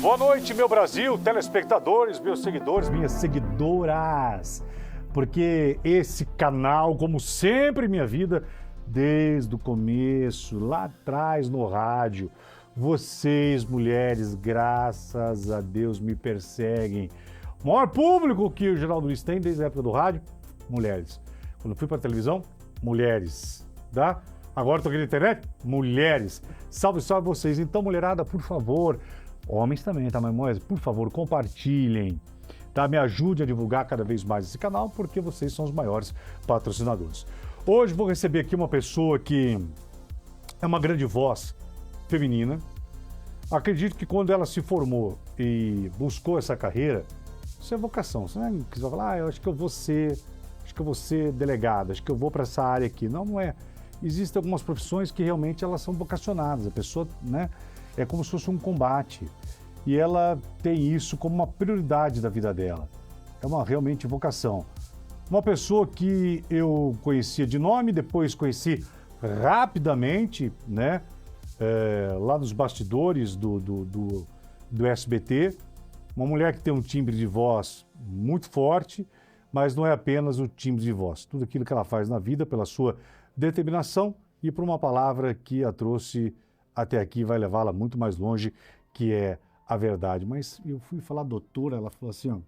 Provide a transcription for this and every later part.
Boa noite, meu Brasil, telespectadores, meus seguidores, minhas seguidoras. Porque esse canal, como sempre em minha vida, desde o começo, lá atrás no rádio, vocês, mulheres, graças a Deus, me perseguem. O maior público que o Geraldo Luiz tem desde a época do rádio, mulheres. Quando fui para a televisão, mulheres, tá? Agora estou aqui na internet, mulheres. Salve, salve vocês. Então, mulherada, por favor, homens também, tá, mas por favor, compartilhem, tá? Me ajude a divulgar cada vez mais esse canal, porque vocês são os maiores patrocinadores. Hoje vou receber aqui uma pessoa que é uma grande voz feminina. Acredito que quando ela se formou e buscou essa carreira, isso é vocação. Você não vai falar, eu acho que eu vou ser delegada, acho que eu vou para essa área aqui. Não, não é. Existem algumas profissões que realmente elas são vocacionadas. A pessoa, né, é como se fosse um combate. E ela tem isso como uma prioridade da vida dela. É uma realmente vocação. Uma pessoa que eu conhecia de nome, depois conheci rapidamente, né, lá nos bastidores do SBT. Uma mulher que tem um timbre de voz muito forte, mas não é apenas o timbre de voz. Tudo aquilo que ela faz na vida, pela sua determinação e por uma palavra que a trouxe até aqui, vai levá-la muito mais longe, que é a verdade. Mas eu fui falar doutora, ela falou assim, ó,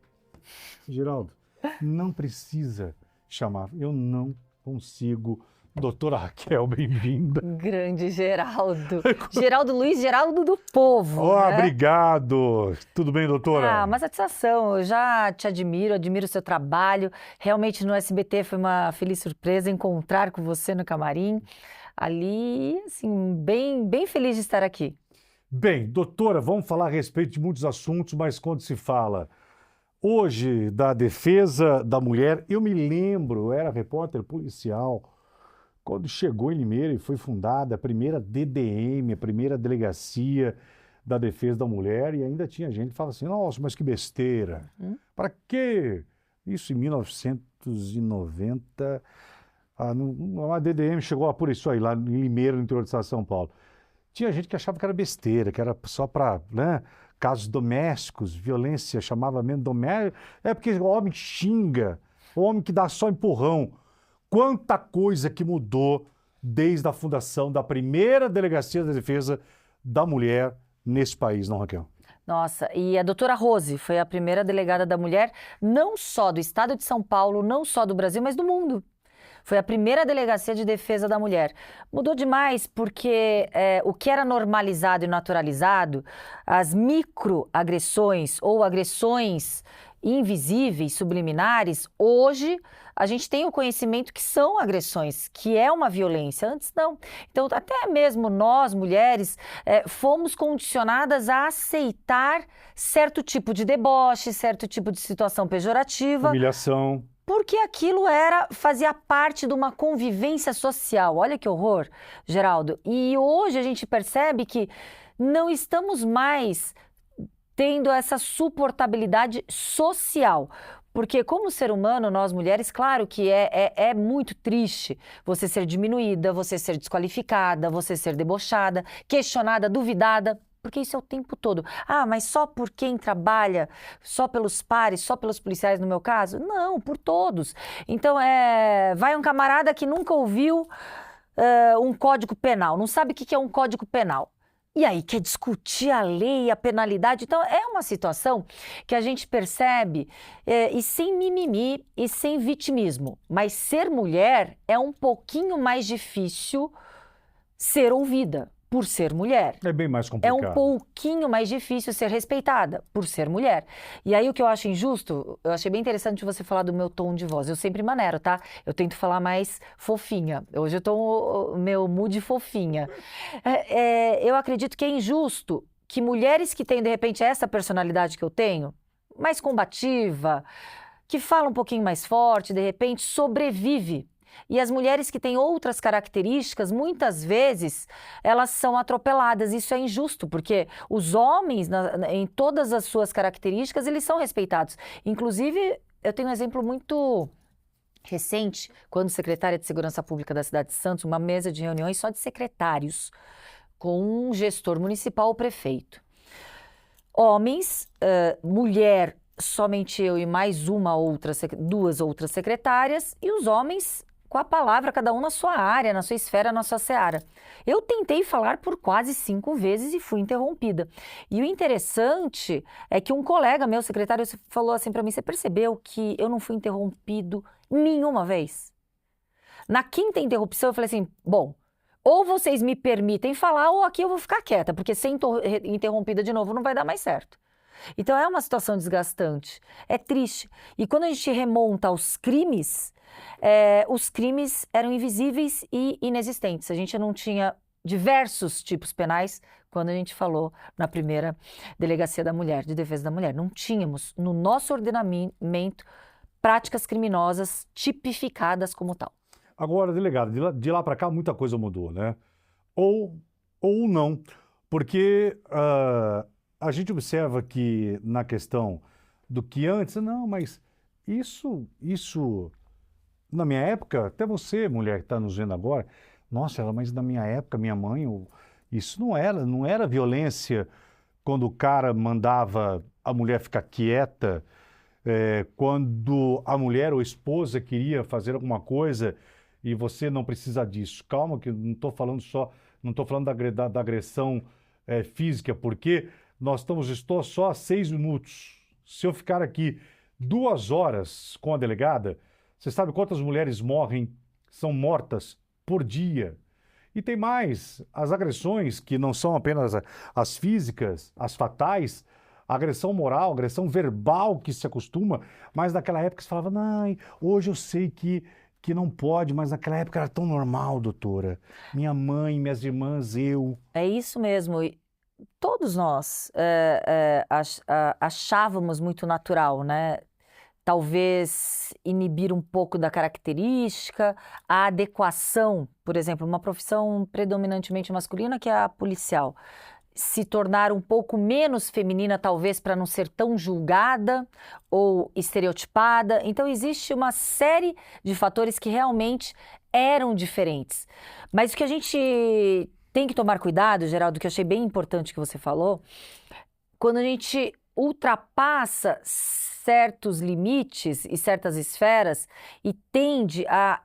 Geraldo, não precisa chamar, eu não consigo. Doutora Raquel, bem-vinda. Grande Geraldo. Geraldo Luiz, Geraldo do povo. Oh, né? Obrigado. Tudo bem, doutora? Ah, uma satisfação. Eu já te admiro o seu trabalho. Realmente no SBT foi uma feliz surpresa encontrar com você no camarim. Ali, assim, bem feliz de estar aqui. Bem, doutora, vamos falar a respeito de muitos assuntos, mas quando se fala hoje da defesa da mulher, eu me lembro, eu era repórter policial, quando chegou em Limeira e foi fundada a primeira DDM, a primeira Delegacia da Defesa da Mulher, e ainda tinha gente que falava assim, nossa, mas que besteira. Para quê? Isso em 1990, a DDM chegou a por isso aí, lá em Limeira, no interior do estado de São Paulo. Tinha gente que achava que era besteira, que era só para, né, casos domésticos, violência, chamava mesmo doméstica. É porque o homem xinga, o homem que dá só empurrão. Quanta coisa que mudou desde a fundação da primeira Delegacia da Defesa da Mulher nesse país, não, Raquel? Nossa, e a doutora Rose foi a primeira delegada da mulher, não só do estado de São Paulo, não só do Brasil, mas do mundo. Foi a primeira delegacia de defesa da mulher. Mudou demais porque o que era normalizado e naturalizado, as microagressões ou agressões invisíveis, subliminares, hoje a gente tem o conhecimento que são agressões, que é uma violência. Antes não. Então, até mesmo nós, mulheres, fomos condicionadas a aceitar certo tipo de deboche, certo tipo de situação pejorativa. Humilhação. Porque aquilo fazia parte de uma convivência social. Olha que horror, Geraldo. E hoje a gente percebe que não estamos mais tendo essa suportabilidade social. Porque como ser humano, nós mulheres, claro que é muito triste você ser diminuída, você ser desqualificada, você ser debochada, questionada, duvidada. Porque isso é o tempo todo. Ah, mas só por quem trabalha, só pelos pares, só pelos policiais no meu caso? Não, por todos. Então, vai um camarada que nunca ouviu um código penal, não sabe o que é um código penal. E aí quer discutir a lei, a penalidade. Então, é uma situação que a gente percebe, e sem mimimi e sem vitimismo. Mas ser mulher é um pouquinho mais difícil ser ouvida. Por ser mulher. É bem mais complicado. É um pouquinho mais difícil ser respeitada por ser mulher. E aí o que eu acho injusto, eu achei bem interessante você falar do meu tom de voz. Eu sempre maneiro, tá? Eu tento falar mais fofinha. Hoje eu tô meu mood fofinha. Eu acredito que é injusto que mulheres que têm, de repente, essa personalidade que eu tenho, mais combativa, que fala um pouquinho mais forte, de repente, sobrevive. E as mulheres que têm outras características, muitas vezes, elas são atropeladas. Isso é injusto, porque os homens, em todas as suas características, eles são respeitados. Inclusive, eu tenho um exemplo muito recente, quando secretária de Segurança Pública da cidade de Santos, uma mesa de reuniões só de secretários, com um gestor municipal, o prefeito. Homens, mulher, somente eu e mais duas outras secretárias, e os homens com a palavra, cada um na sua área, na sua esfera, na sua seara. Eu tentei falar por quase 5 vezes e fui interrompida. E o interessante é que um colega meu, secretário, falou assim para mim: você percebeu que eu não fui interrompido nenhuma vez? Na 5ª interrupção eu falei assim, bom, ou vocês me permitem falar ou aqui eu vou ficar quieta, porque ser interrompida de novo não vai dar mais certo. Então é uma situação desgastante, é triste. E quando a gente remonta aos crimes, os crimes eram invisíveis e inexistentes. A gente não tinha diversos tipos penais quando a gente falou na primeira Delegacia da Mulher, de Defesa da Mulher. Não tínhamos no nosso ordenamento práticas criminosas tipificadas como tal. Agora, delegado, de lá para cá muita coisa mudou, né? Ou não, porque a gente observa que na questão do que antes, não, mas isso, na minha época, até você, mulher que está nos vendo agora, nossa, mas na minha época, minha mãe, isso não era violência quando o cara mandava a mulher ficar quieta, quando a mulher ou a esposa queria fazer alguma coisa e você não precisa disso. Calma, que não estou falando da agressão física, porque estou só há 6 minutos. Se eu ficar aqui 2 horas com a delegada, você sabe quantas mulheres são mortas por dia? E tem mais, as agressões que não são apenas as físicas, as fatais, a agressão moral, a agressão verbal que se acostuma, mas naquela época se falava, não, hoje eu sei que não pode, mas naquela época era tão normal, doutora. Minha mãe, minhas irmãs, eu. É isso mesmo. E todos nós achávamos muito natural, né? Talvez inibir um pouco da característica, a adequação, por exemplo, uma profissão predominantemente masculina que é a policial, se tornar um pouco menos feminina, talvez para não ser tão julgada ou estereotipada. Então, existe uma série de fatores que realmente eram diferentes. Mas o que a gente tem que tomar cuidado, Geraldo, que eu achei bem importante que você falou, quando a gente ultrapassa certos limites e certas esferas e tende a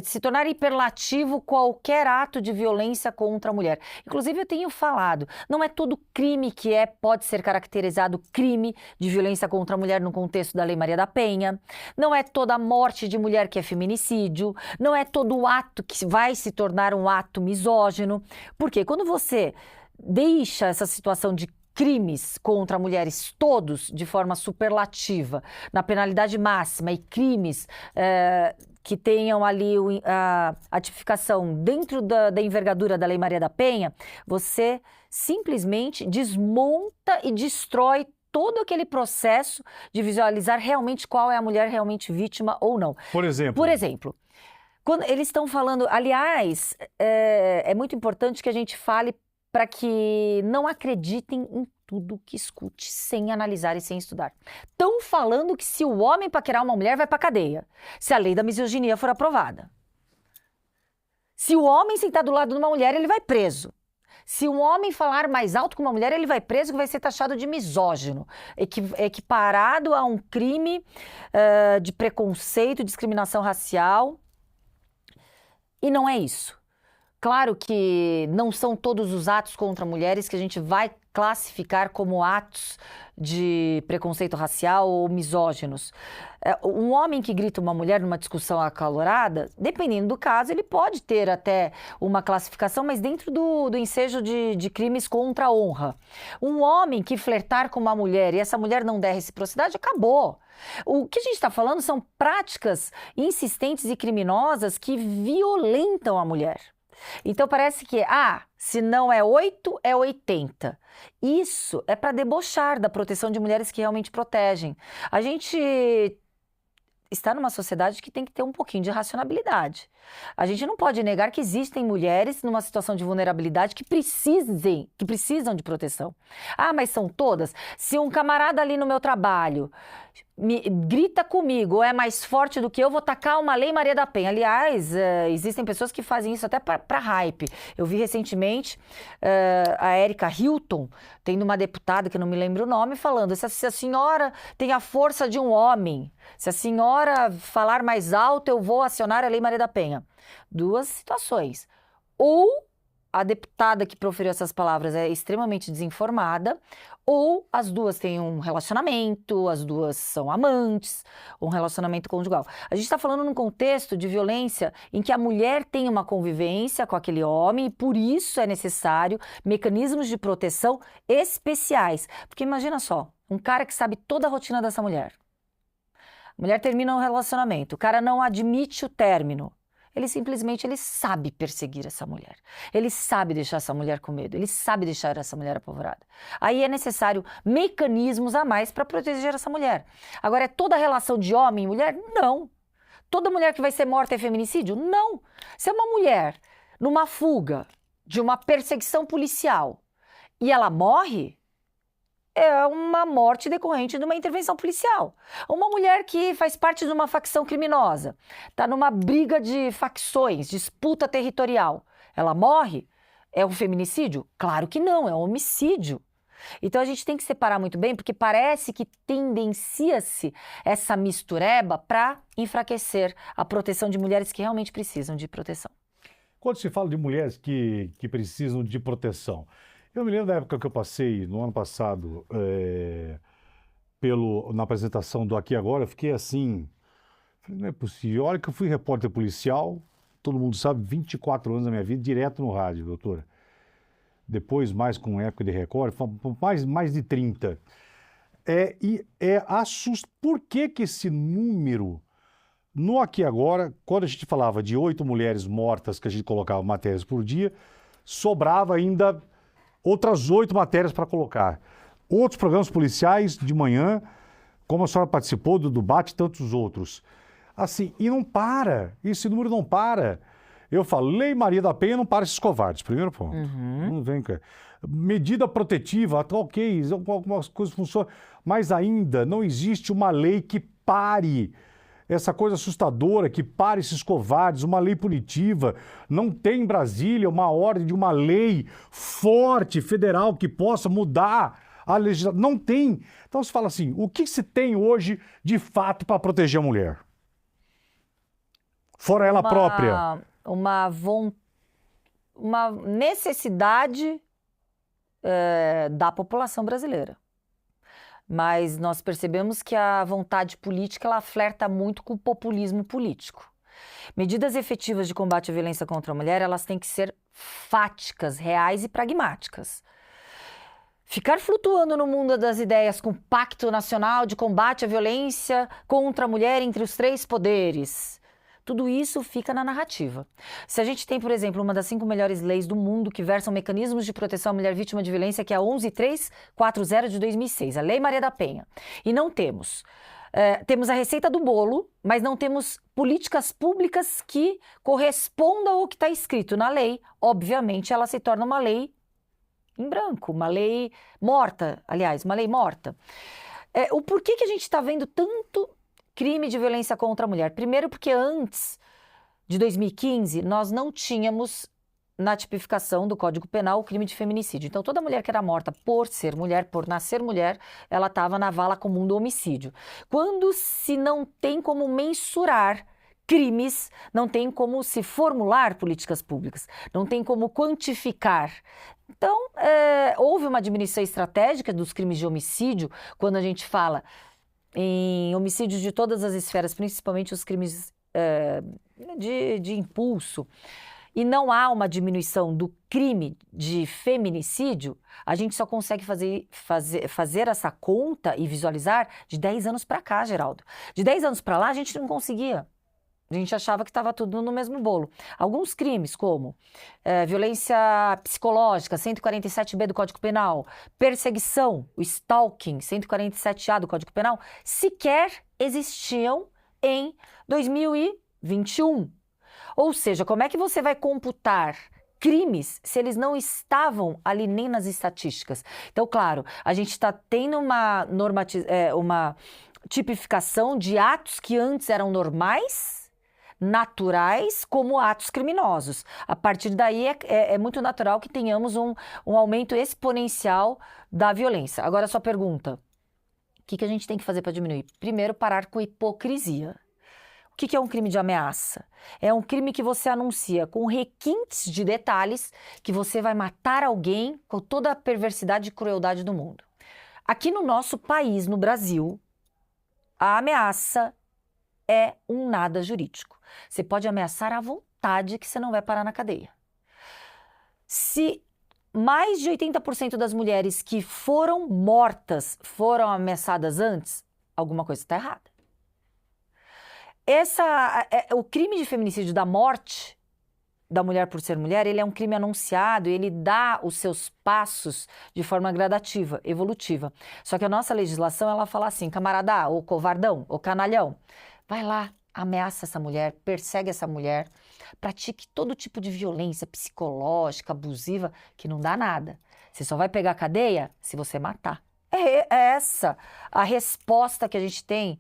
se tornar hiperlativo qualquer ato de violência contra a mulher. Inclusive, eu tenho falado, não é todo crime que pode ser caracterizado crime de violência contra a mulher no contexto da Lei Maria da Penha, não é toda morte de mulher que é feminicídio, não é todo ato que vai se tornar um ato misógino, porque quando você deixa essa situação de crimes contra mulheres todos de forma superlativa, na penalidade máxima, e crimes que tenham ali a tipificação dentro da envergadura da Lei Maria da Penha, você simplesmente desmonta e destrói todo aquele processo de visualizar realmente qual é a mulher realmente vítima ou não. Por exemplo, quando eles estão falando, aliás, é muito importante que a gente fale para que não acreditem em tudo que escute, sem analisar e sem estudar. Estão falando que se o homem paquerar uma mulher, vai para cadeia, se a lei da misoginia for aprovada. Se o homem sentar do lado de uma mulher, ele vai preso. Se um homem falar mais alto que uma mulher, ele vai preso, que vai ser taxado de misógino, equiparado a um crime de preconceito, discriminação racial. E não é isso. Claro que não são todos os atos contra mulheres que a gente vai classificar como atos de preconceito racial ou misóginos. Um homem que grita uma mulher numa discussão acalorada, dependendo do caso, ele pode ter até uma classificação, mas dentro do ensejo de crimes contra a honra. Um homem que flertar com uma mulher e essa mulher não der reciprocidade, acabou. O que a gente está falando são práticas insistentes e criminosas que violentam a mulher. Então parece que, se não é 8, é 80. Isso é para debochar da proteção de mulheres que realmente protegem. A gente está numa sociedade que tem que ter um pouquinho de racionalidade. A gente não pode negar que existem mulheres numa situação de vulnerabilidade que precisam de proteção. Mas são todas? Se um camarada ali no meu trabalho grita comigo ou é mais forte do que eu, vou tacar uma Lei Maria da Penha. Aliás, existem pessoas que fazem isso até para hype. Eu vi recentemente a Erika Hilton, tendo uma deputada, que eu não me lembro o nome, falando: se a senhora tem a força de um homem, se a senhora falar mais alto, eu vou acionar a Lei Maria da Penha. Duas situações. Ou a deputada que proferiu essas palavras é extremamente desinformada, ou as duas têm um relacionamento, as duas são amantes, um relacionamento conjugal. A gente está falando num contexto de violência em que a mulher tem uma convivência com aquele homem e por isso é necessário mecanismos de proteção especiais. Porque imagina só, um cara que sabe toda a rotina dessa mulher. A mulher termina um relacionamento, o cara não admite o término. Ele simplesmente sabe perseguir essa mulher. Ele sabe deixar essa mulher com medo. Ele sabe deixar essa mulher apavorada. Aí é necessário mecanismos a mais para proteger essa mulher. Agora, é toda relação de homem e mulher? Não. Toda mulher que vai ser morta é feminicídio? Não. Se é uma mulher numa fuga de uma perseguição policial e ela morre, é uma morte decorrente de uma intervenção policial. Uma mulher que faz parte de uma facção criminosa, está numa briga de facções, disputa territorial, ela morre? É um feminicídio? Claro que não, é um homicídio. Então a gente tem que separar muito bem, porque parece que tendencia-se essa mistureba para enfraquecer a proteção de mulheres que realmente precisam de proteção. Quando se fala de mulheres que precisam de proteção, eu me lembro da época que eu passei, no ano passado, na apresentação do Aqui Agora, eu fiquei assim, falei, não é possível. Olha que eu fui repórter policial, todo mundo sabe, 24 anos da minha vida, direto no rádio, doutora. Depois, mais com época de Record, mais de 30. Por que esse número, no Aqui Agora, quando a gente falava de 8 mulheres mortas que a gente colocava matérias por dia, sobrava ainda outras 8 matérias para colocar. Outros programas policiais de manhã, como a senhora participou do debate e tantos outros. Assim, e não para, esse número não para. Eu falo, Lei Maria da Penha não para esses covardes, primeiro ponto. Não vem, cara. Medida protetiva, ok, algumas coisas funcionam, mas ainda não existe uma lei que pare essa coisa assustadora, que pare esses covardes, uma lei punitiva. Não tem em Brasília uma ordem de uma lei forte, federal, que possa mudar a legislação. Não tem. Então se fala assim, o que se tem hoje de fato para proteger a mulher? Fora ela própria. Uma necessidade da população brasileira. Mas nós percebemos que a vontade política ela flerta muito com o populismo político. Medidas efetivas de combate à violência contra a mulher, elas têm que ser fáticas, reais e pragmáticas. Ficar flutuando no mundo das ideias com Pacto Nacional de Combate à Violência contra a Mulher entre os 3 poderes, tudo isso fica na narrativa. Se a gente tem, por exemplo, uma das 5 melhores leis do mundo que versam mecanismos de proteção à mulher vítima de violência, que é a 11340 de 2006, a Lei Maria da Penha, e não temos. Temos a receita do bolo, mas não temos políticas públicas que correspondam ao que está escrito na lei. Obviamente, ela se torna uma lei em branco, uma lei morta, aliás, uma lei morta. O porquê que a gente está vendo tanto crime de violência contra a mulher? Primeiro porque antes de 2015, nós não tínhamos na tipificação do Código Penal o crime de feminicídio. Então, toda mulher que era morta por ser mulher, por nascer mulher, ela estava na vala comum do homicídio. Quando se não tem como mensurar crimes, não tem como se formular políticas públicas, não tem como quantificar. Então, houve uma diminuição estratégica dos crimes de homicídio, quando a gente fala em homicídios de todas as esferas, principalmente os crimes de impulso, e não há uma diminuição do crime de feminicídio, a gente só consegue fazer essa conta e visualizar de 10 anos para cá, Geraldo. De 10 anos para lá, a gente não conseguia. A gente achava que estava tudo no mesmo bolo. Alguns crimes, como violência psicológica, 147B do Código Penal, perseguição, o stalking, 147A do Código Penal, sequer existiam em 2021. Ou seja, como é que você vai computar crimes se eles não estavam ali nem nas estatísticas? Então, claro, a gente está tendo uma tipificação de atos que antes eram normais, naturais, como atos criminosos. A partir daí é muito natural que tenhamos um aumento exponencial da violência. Agora, a sua pergunta, o que a gente tem que fazer para diminuir? Primeiro, parar com hipocrisia. O que é um crime de ameaça? É um crime que você anuncia com requintes de detalhes que você vai matar alguém com toda a perversidade e crueldade do mundo. Aqui no nosso país, no Brasil, a ameaça é um nada jurídico. Você pode ameaçar à vontade que você não vai parar na cadeia. Se mais de 80% das mulheres que foram mortas foram ameaçadas antes, alguma coisa está errada. O crime de feminicídio da morte da mulher por ser mulher, ele é um crime anunciado e ele dá os seus passos de forma gradativa, evolutiva. Só que a nossa legislação, ela fala assim, camarada, ou covardão, ou canalhão, vai lá, ameaça essa mulher, persegue essa mulher, pratique todo tipo de violência psicológica, abusiva, que não dá nada. Você só vai pegar a cadeia se você matar. É essa a resposta que a gente tem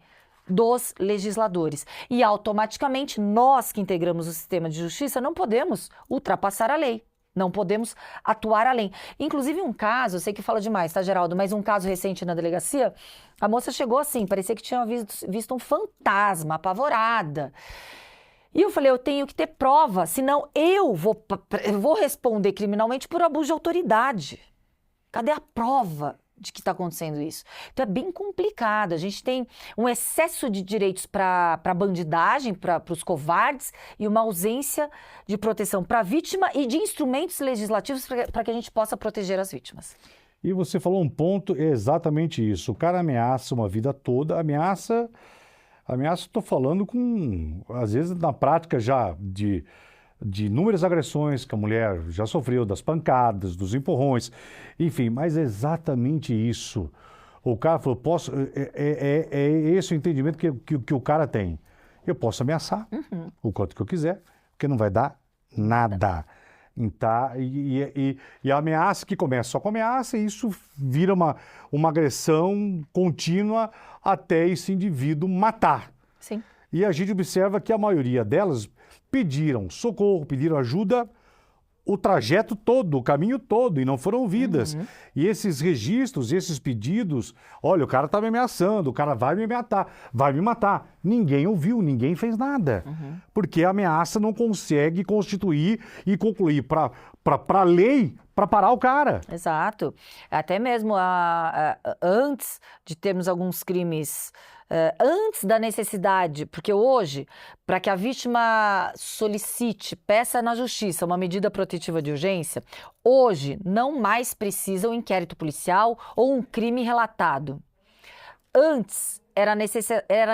dos legisladores. E automaticamente nós que integramos o sistema de justiça não podemos ultrapassar a lei. Não podemos atuar além. Inclusive um caso, eu sei que fala demais, tá, Geraldo? Mas um caso recente na delegacia, a moça chegou assim, parecia que tinha visto um fantasma, apavorada. E eu falei, eu tenho que ter prova, senão eu vou responder criminalmente por abuso de autoridade. Cadê a prova de que está acontecendo isso? Então é bem complicado. A gente tem um excesso de direitos para bandidagem, para os covardes, e uma ausência de proteção para a vítima e de instrumentos legislativos para que a gente possa proteger as vítimas. E você falou um ponto, é exatamente isso. O cara ameaça uma vida toda, ameaça, estou falando com, às vezes, na prática já de inúmeras agressões que a mulher já sofreu, das pancadas, dos empurrões, enfim, mas é exatamente isso. O cara falou, é esse o entendimento que o cara tem. Eu posso ameaçar o quanto que eu quiser, porque não vai dar nada. Tá? E a ameaça que começa só com ameaça, e isso vira uma agressão contínua até esse indivíduo matar. Sim. E a gente observa que a maioria delas pediram socorro, pediram ajuda o trajeto todo, o caminho todo, e não foram ouvidas. E esses registros, esses pedidos, olha, o cara está me ameaçando, o cara vai me matar. Ninguém ouviu, ninguém fez nada. Porque a ameaça não consegue constituir e concluir para a lei para parar o cara. Exato. Até mesmo antes de termos alguns crimes, antes da necessidade, porque hoje, para que a vítima solicite, peça na justiça uma medida protetiva de urgência, hoje não mais precisa um inquérito policial ou um crime relatado. Antes era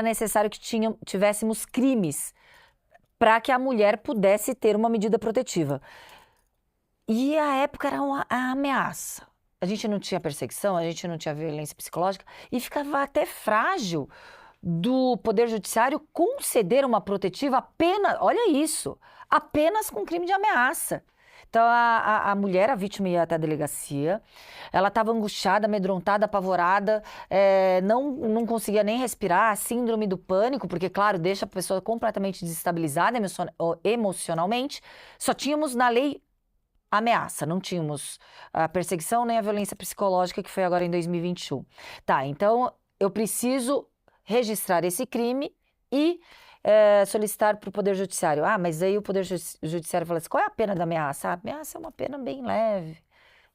necessário que tivéssemos crimes para que a mulher pudesse ter uma medida protetiva. E a época era a ameaça. A gente não tinha perseguição, a gente não tinha violência psicológica e ficava até frágil do Poder Judiciário conceder uma protetiva apenas, olha isso, apenas com crime de ameaça. Então a mulher, a vítima, ia até a delegacia, ela estava angustiada, amedrontada, apavorada, não conseguia nem respirar, síndrome do pânico, porque, claro, deixa a pessoa completamente desestabilizada emocionalmente. Só tínhamos na lei ameaça, não tínhamos a perseguição nem a violência psicológica, que foi agora em 2021. Tá, então eu preciso registrar esse crime e solicitar para o Poder Judiciário. Ah, mas aí o Poder Judiciário fala assim, qual é a pena da ameaça? A ameaça é uma pena bem leve.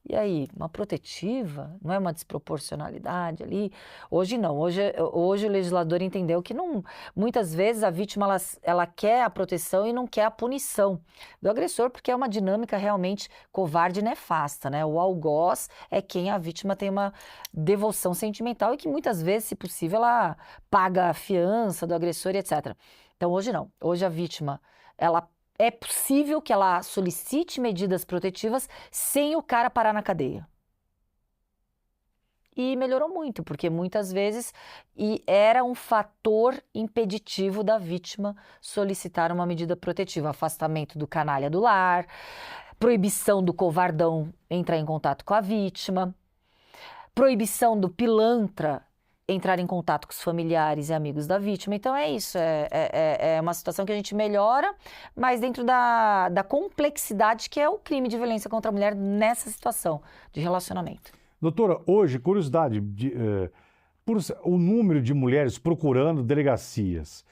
E aí, uma protetiva? Não é uma desproporcionalidade ali? Hoje não. Hoje o legislador entendeu que não, muitas vezes a vítima ela quer a proteção e não quer a punição do agressor, porque é uma dinâmica realmente covarde e nefasta, né? O algoz é quem a vítima tem uma devoção sentimental e que muitas vezes, se possível, ela paga a fiança do agressor e etc. Então hoje não. Hoje a vítima, é possível que ela solicite medidas protetivas sem o cara parar na cadeia. E melhorou muito, porque muitas vezes era um fator impeditivo da vítima solicitar uma medida protetiva. Afastamento do canalha do lar, proibição do covardão entrar em contato com a vítima, proibição do pilantra entrar em contato com os familiares e amigos da vítima. Então é isso, é uma situação que a gente melhora, mas dentro da complexidade que é o crime de violência contra a mulher nessa situação de relacionamento. Doutora, hoje, curiosidade, o número de mulheres procurando delegacias,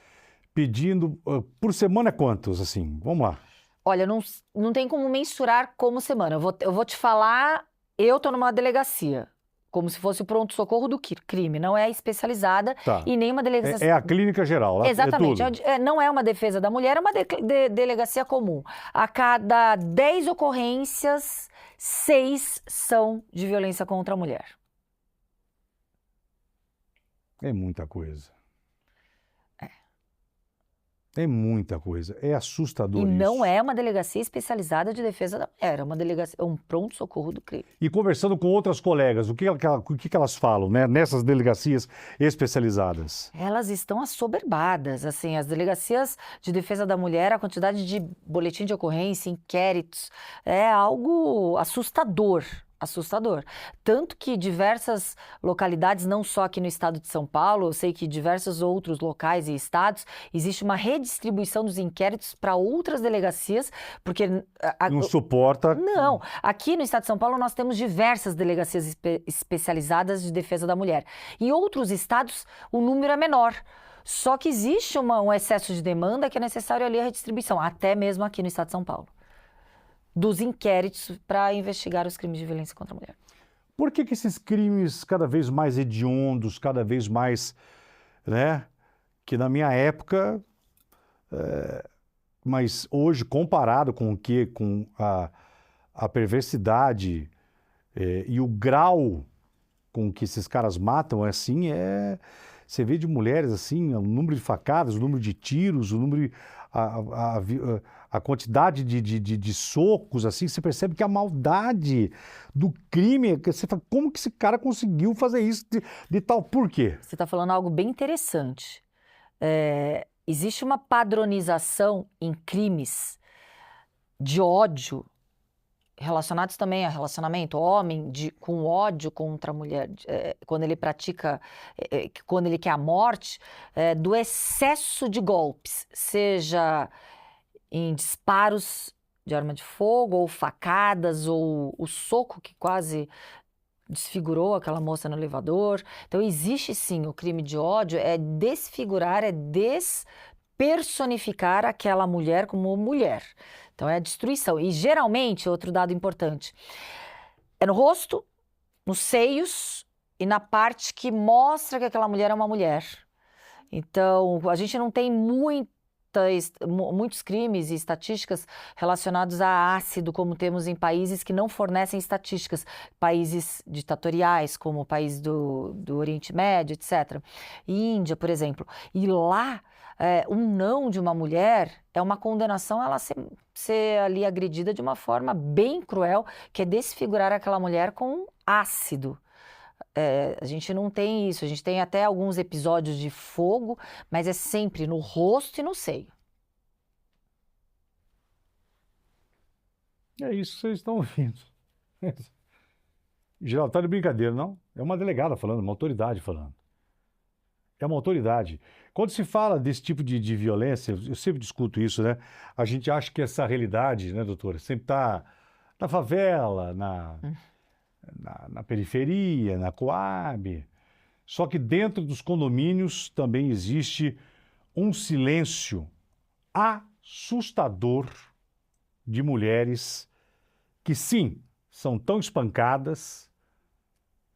pedindo, por semana é quantos, assim? Vamos lá. Olha, não tem como mensurar como semana. Eu vou te falar, eu tô numa delegacia, como se fosse o pronto-socorro do crime, não é especializada Tá. e nem uma delegacia... É a clínica geral, lá Exatamente, é tudo. não é uma defesa da mulher, é uma delegacia comum. A cada 10 ocorrências, 6 são de violência contra a mulher. É muita coisa. É muita coisa. É assustador E isso. não é uma delegacia especializada de defesa da mulher, é uma delegacia, um pronto-socorro do crime. E conversando com outras colegas, o que elas falam, né, nessas delegacias especializadas? Elas estão assoberbadas, assim, as delegacias de defesa da mulher, a quantidade de boletim de ocorrência, inquéritos, é algo assustador. Assustador. Tanto que diversas localidades, não só aqui no estado de São Paulo, eu sei que diversos outros locais e estados, existe uma redistribuição dos inquéritos para outras delegacias, porque... Não suporta. Não. Aqui no estado de São Paulo nós temos diversas delegacias especializadas de defesa da mulher. Em outros estados o número é menor. Só que existe um excesso de demanda que é necessário ali a redistribuição, até mesmo aqui no estado de São Paulo, dos inquéritos para investigar os crimes de violência contra a mulher. Por que esses crimes cada vez mais hediondos, cada vez mais, né, que na minha época, mas hoje comparado com o que, com a perversidade e o grau com que esses caras matam, assim, você vê de mulheres assim, o número de facadas, o número de tiros, o número, a quantidade de socos, assim, você percebe que a maldade do crime, você fala, como que esse cara conseguiu fazer isso de tal? Por quê? Você está falando algo bem interessante. Existe uma padronização em crimes de ódio relacionados também a relacionamento, homem com ódio contra a mulher, quando ele pratica, quando ele quer a morte, do excesso de golpes, seja em disparos de arma de fogo, ou facadas, ou o soco que quase desfigurou aquela moça no elevador. Então existe sim o crime de ódio, é desfigurar, é despersonificar aquela mulher como mulher. Então é a destruição. E geralmente, outro dado importante, é no rosto, nos seios e na parte que mostra que aquela mulher é uma mulher. Então a gente não tem muitos crimes e estatísticas relacionados a ácido, como temos em países que não fornecem estatísticas, países ditatoriais, como o país do Oriente Médio, etc. E Índia, por exemplo. E lá, um não de uma mulher é uma condenação, ela ser ali agredida de uma forma bem cruel, que é desfigurar aquela mulher com ácido. A gente não tem isso, a gente tem até alguns episódios de fogo, mas é sempre no rosto e no seio. É isso que vocês estão ouvindo. Geraldo, tá de brincadeira, não? É uma delegada falando, uma autoridade falando. É uma autoridade. Quando se fala desse tipo de violência, eu sempre discuto isso, né? A gente acha que essa realidade, né, doutora, sempre está na favela, na periferia, na Coab. Só que dentro dos condomínios também existe um silêncio assustador de mulheres que, sim, são tão espancadas,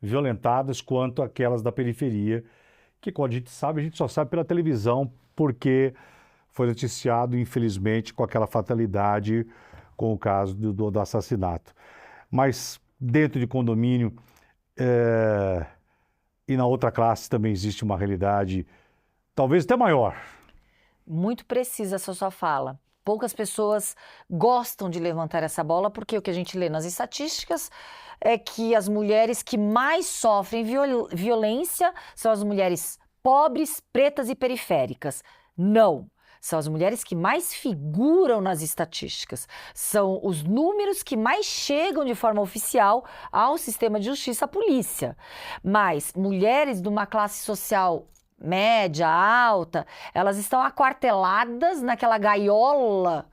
violentadas quanto aquelas da periferia, que, quando a gente só sabe pela televisão, porque foi noticiado, infelizmente, com aquela fatalidade com o caso do assassinato. Mas dentro de condomínio e na outra classe também existe uma realidade talvez até maior. Muito precisa essa sua fala. Poucas pessoas gostam de levantar essa bola, porque o que a gente lê nas estatísticas é que as mulheres que mais sofrem violência são as mulheres pobres, pretas e periféricas. Não. São as mulheres que mais figuram nas estatísticas. São os números que mais chegam de forma oficial ao sistema de justiça, à polícia. Mas mulheres de uma classe social média, alta, elas estão aquarteladas naquela gaiola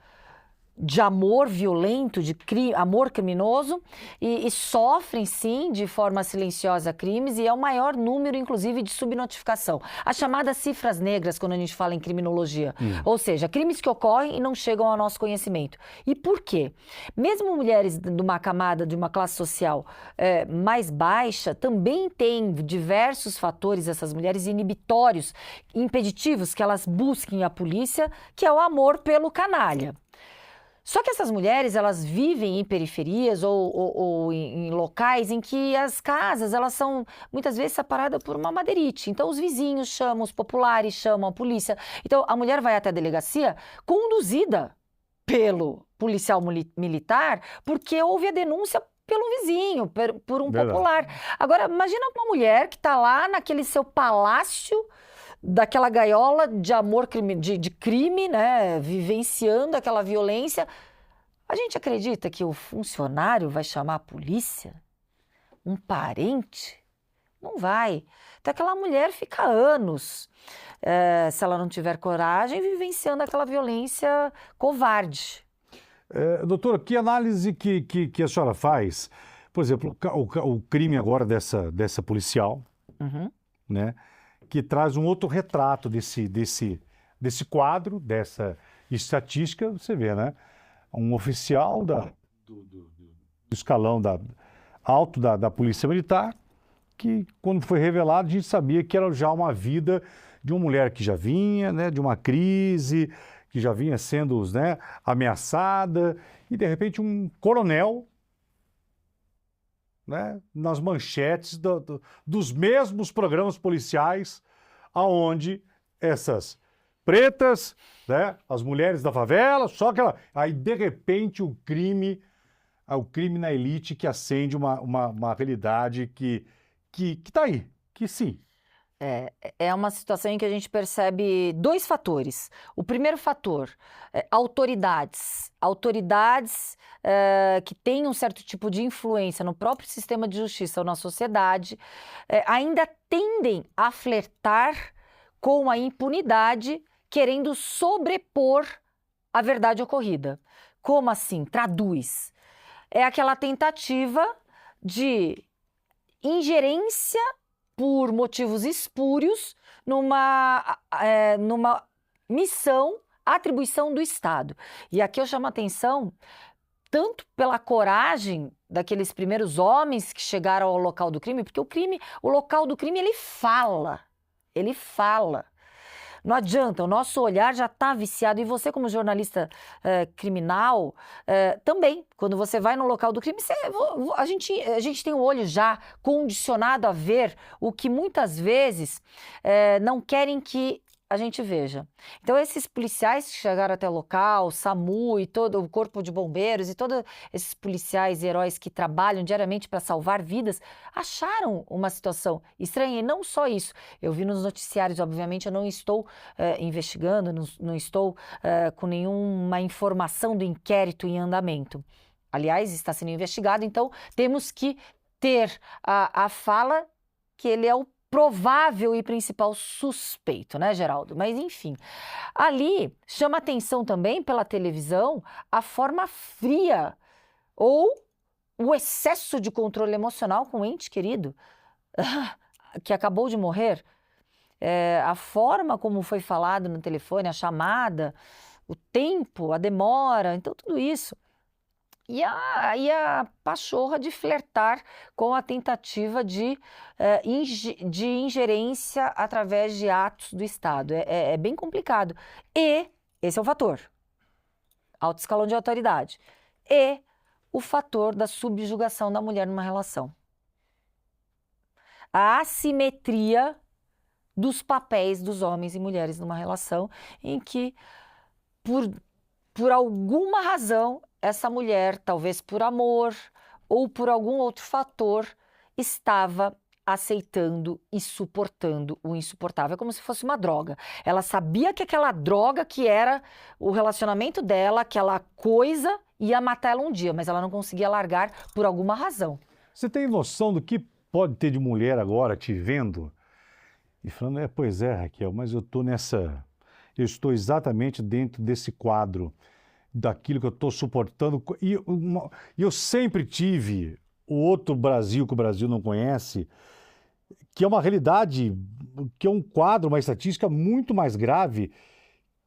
de amor violento, de amor criminoso, e sofrem, sim, de forma silenciosa crimes, e é o maior número, inclusive, de subnotificação. As chamadas cifras negras, quando a gente fala em criminologia. Ou seja, crimes que ocorrem e não chegam ao nosso conhecimento. E por quê? Mesmo mulheres de uma camada, de uma classe social mais baixa, também têm diversos fatores, essas mulheres, inibitórios, impeditivos, que elas busquem a polícia, que é o amor pelo canalha. Só que essas mulheres, elas vivem em periferias ou em locais em que as casas, elas são muitas vezes separadas por uma madeirite. Então, os vizinhos chamam, os populares chamam a polícia. Então, a mulher vai até a delegacia conduzida pelo policial militar, porque houve a denúncia pelo vizinho, por um popular. Agora, imagina uma mulher que está lá naquele seu palácio, daquela gaiola de amor, de crime, né, vivenciando aquela violência. A gente acredita que o funcionário vai chamar a polícia? Um parente? Não vai. Então aquela mulher fica anos, se ela não tiver coragem, vivenciando aquela violência covarde. Doutora, que análise que a senhora faz? Por exemplo, o crime agora dessa policial, né? Que traz um outro retrato desse quadro, dessa estatística. Você vê, né? Um oficial do escalão alto da Polícia Militar, que quando foi revelado, a gente sabia que era já uma vida de uma mulher que já vinha, né, de uma crise, que já vinha sendo, né, ameaçada, e de repente um coronel, né, nas manchetes dos mesmos programas policiais, aonde essas pretas, né, as mulheres da favela, só que aí de repente o crime na elite que acende uma realidade que está aí, que sim. É uma situação em que a gente percebe dois fatores. O primeiro fator, autoridades. Autoridades que têm um certo tipo de influência no próprio sistema de justiça ou na sociedade, ainda tendem a flertar com a impunidade, querendo sobrepor a verdade ocorrida. Como assim? Traduz. É aquela tentativa de ingerência por motivos espúrios numa missão, atribuição do Estado. E aqui eu chamo a atenção tanto pela coragem daqueles primeiros homens que chegaram ao local do crime, porque o local do crime, ele fala. Não adianta, o nosso olhar já está viciado. E você, como jornalista criminal, também, quando você vai no local do crime, a gente tem o olho já condicionado a ver o que muitas vezes não querem que a gente veja. Então, esses policiais que chegaram até o local, o SAMU e todo o corpo de bombeiros e todos esses policiais e heróis que trabalham diariamente para salvar vidas, acharam uma situação estranha. E não só isso. Eu vi nos noticiários, obviamente, eu não estou investigando, não estou com nenhuma informação do inquérito em andamento. Aliás, está sendo investigado, então temos que ter a fala que ele é o provável e principal suspeito, né, Geraldo? Mas, enfim, ali chama atenção também pela televisão a forma fria ou o excesso de controle emocional com o ente querido que acabou de morrer. A forma como foi falado no telefone, a chamada, o tempo, a demora, então tudo isso. E a pachorra de flertar com a tentativa de ingerência através de atos do Estado. É bem complicado. E esse é o fator. Alto escalão de autoridade. E o fator da subjugação da mulher numa relação. A assimetria dos papéis dos homens e mulheres numa relação em que, por alguma razão, essa mulher, talvez por amor ou por algum outro fator, estava aceitando e suportando o insuportável. É como se fosse uma droga. Ela sabia que aquela droga que era o relacionamento dela, aquela coisa, ia matar ela um dia, mas ela não conseguia largar por alguma razão. Você tem noção do que pode ter de mulher agora te vendo e falando, pois é, Raquel, mas eu estou exatamente dentro desse quadro, daquilo que eu estou suportando. E eu sempre tive o outro Brasil que o Brasil não conhece, que é uma realidade, que é um quadro, uma estatística muito mais grave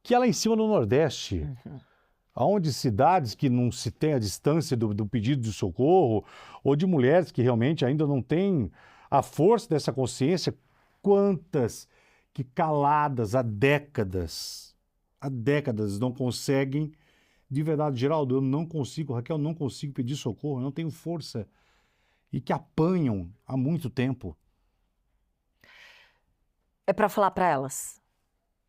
que é lá em cima no Nordeste, onde cidades que não se tem a distância do pedido de socorro, ou de mulheres que realmente ainda não têm a força dessa consciência, quantas que caladas há décadas não conseguem, de verdade, Geraldo, eu não consigo, Raquel, eu não consigo pedir socorro, eu não tenho força, e que apanham há muito tempo. É para falar para elas.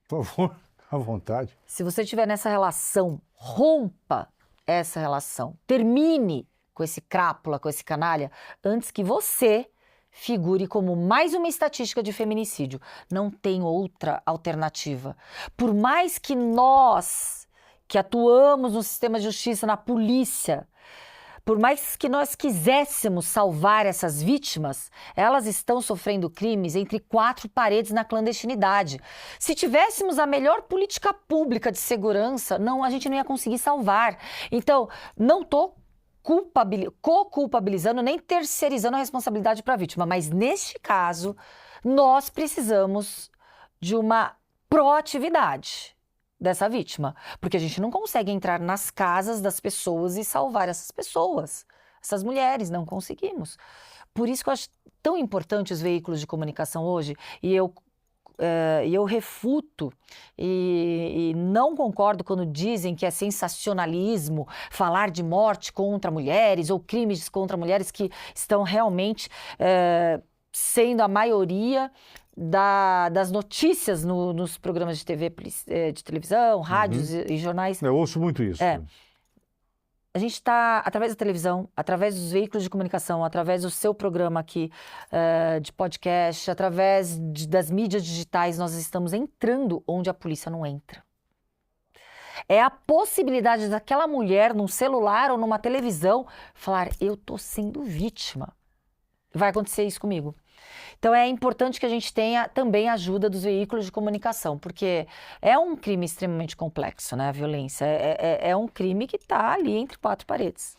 Por favor, à vontade. Se você estiver nessa relação, rompa essa relação. Termine com esse crápula, com esse canalha, antes que você figure como mais uma estatística de feminicídio. Não tem outra alternativa. Por mais que nós, que atuamos no sistema de justiça, na polícia, por mais que nós quiséssemos salvar essas vítimas, elas estão sofrendo crimes entre quatro paredes na clandestinidade. Se tivéssemos a melhor política pública de segurança, a gente não ia conseguir salvar. Então, não estou co-culpabilizando nem terceirizando a responsabilidade para a vítima, mas neste caso, nós precisamos de uma proatividade dessa vítima, porque a gente não consegue entrar nas casas das pessoas e salvar essas pessoas, essas mulheres, não conseguimos. Por isso que eu acho tão importante os veículos de comunicação hoje, e eu refuto e não concordo quando dizem que é sensacionalismo falar de morte contra mulheres ou crimes contra mulheres que estão realmente sendo a maioria das notícias nos programas de TV, de televisão, rádios e jornais. Eu ouço muito isso. A gente está, através da televisão, através dos veículos de comunicação, através do seu programa aqui de podcast, através das mídias digitais, nós estamos entrando onde a polícia não entra. É a possibilidade daquela mulher, num celular ou numa televisão, falar, eu estou sendo vítima. Vai acontecer isso comigo. Então é importante que a gente tenha também a ajuda dos veículos de comunicação, porque é um crime extremamente complexo, né? A violência é um crime que está ali entre quatro paredes.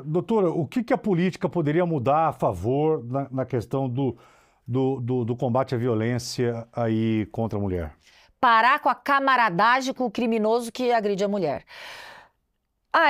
Doutora, o que a política poderia mudar a favor na questão do combate à violência aí contra a mulher? Parar com a camaradagem com o criminoso que agride a mulher.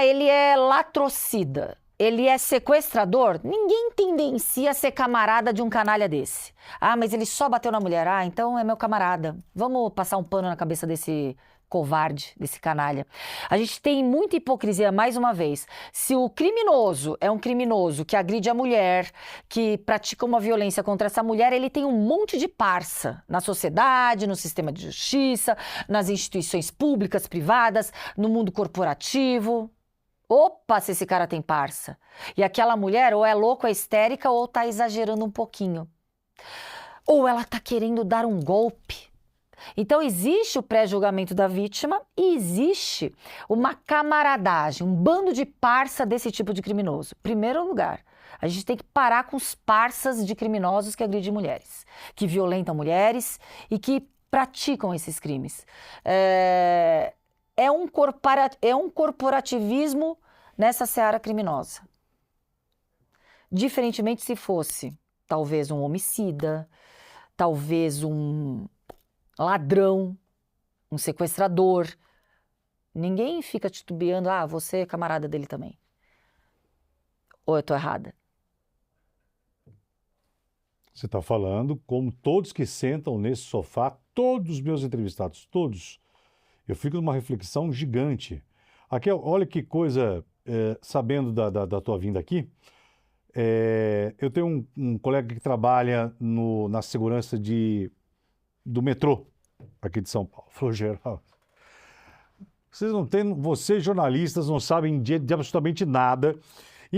Ele é latrocida. Ele é sequestrador? Ninguém tendencia a ser camarada de um canalha desse. Mas ele só bateu na mulher. Então é meu camarada. Vamos passar um pano na cabeça desse covarde, desse canalha. A gente tem muita hipocrisia, mais uma vez. Se o criminoso é um criminoso que agride a mulher, que pratica uma violência contra essa mulher, ele tem um monte de parça na sociedade, no sistema de justiça, nas instituições públicas, privadas, no mundo corporativo. Opa, se esse cara tem parça. E aquela mulher ou é louca, ou é histérica, ou tá exagerando um pouquinho. Ou ela tá querendo dar um golpe. Então existe o pré-julgamento da vítima e existe uma camaradagem, um bando de parça desse tipo de criminoso. Primeiro lugar, a gente tem que parar com os parças de criminosos que agridem mulheres, que violentam mulheres e que praticam esses crimes. É um corporativismo nessa seara criminosa. Diferentemente se fosse, talvez, um homicida, talvez um ladrão, um sequestrador. Ninguém fica titubeando, você é camarada dele também. Ou eu tô errada? Você está falando como todos que sentam nesse sofá, todos os meus entrevistados, todos. Eu fico numa reflexão gigante. Raquel, olha que coisa, sabendo da tua vinda aqui, eu tenho um colega que trabalha na segurança do metrô aqui de São Paulo. Falou, Geraldo, vocês jornalistas não sabem de absolutamente nada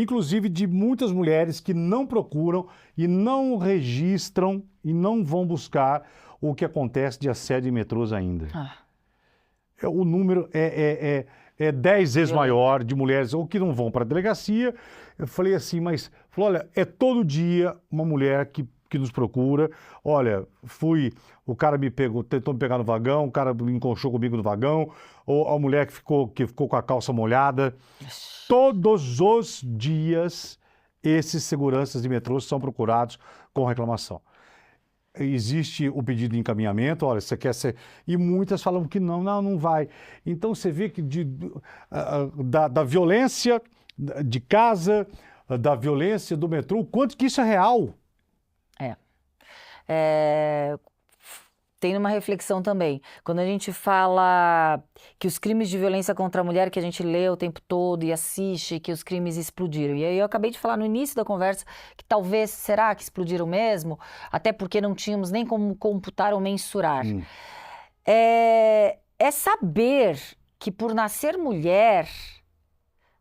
inclusive de muitas mulheres que não procuram e não registram e não vão buscar o que acontece de assédio em metrôs ainda. O número é 10 vezes maior de mulheres ou que não vão para a delegacia. Eu falei assim, mas olha, é todo dia uma mulher que nos procura. Olha, o cara me pegou, tentou me pegar no vagão, o cara me enconchou comigo no vagão, ou a mulher que ficou com a calça molhada. Todos os dias, esses seguranças de metrô são procurados com reclamação. Existe o pedido de encaminhamento, olha, você quer ser... E muitas falam que não vai. Então você vê que da violência de casa, da violência do metrô, o quanto que isso é real. Tem uma reflexão também. Quando a gente fala que os crimes de violência contra a mulher que a gente lê o tempo todo e assiste, que os crimes explodiram. E aí eu acabei de falar no início da conversa que talvez, será que explodiram mesmo? Até porque não tínhamos nem como computar ou mensurar. É saber que por nascer mulher,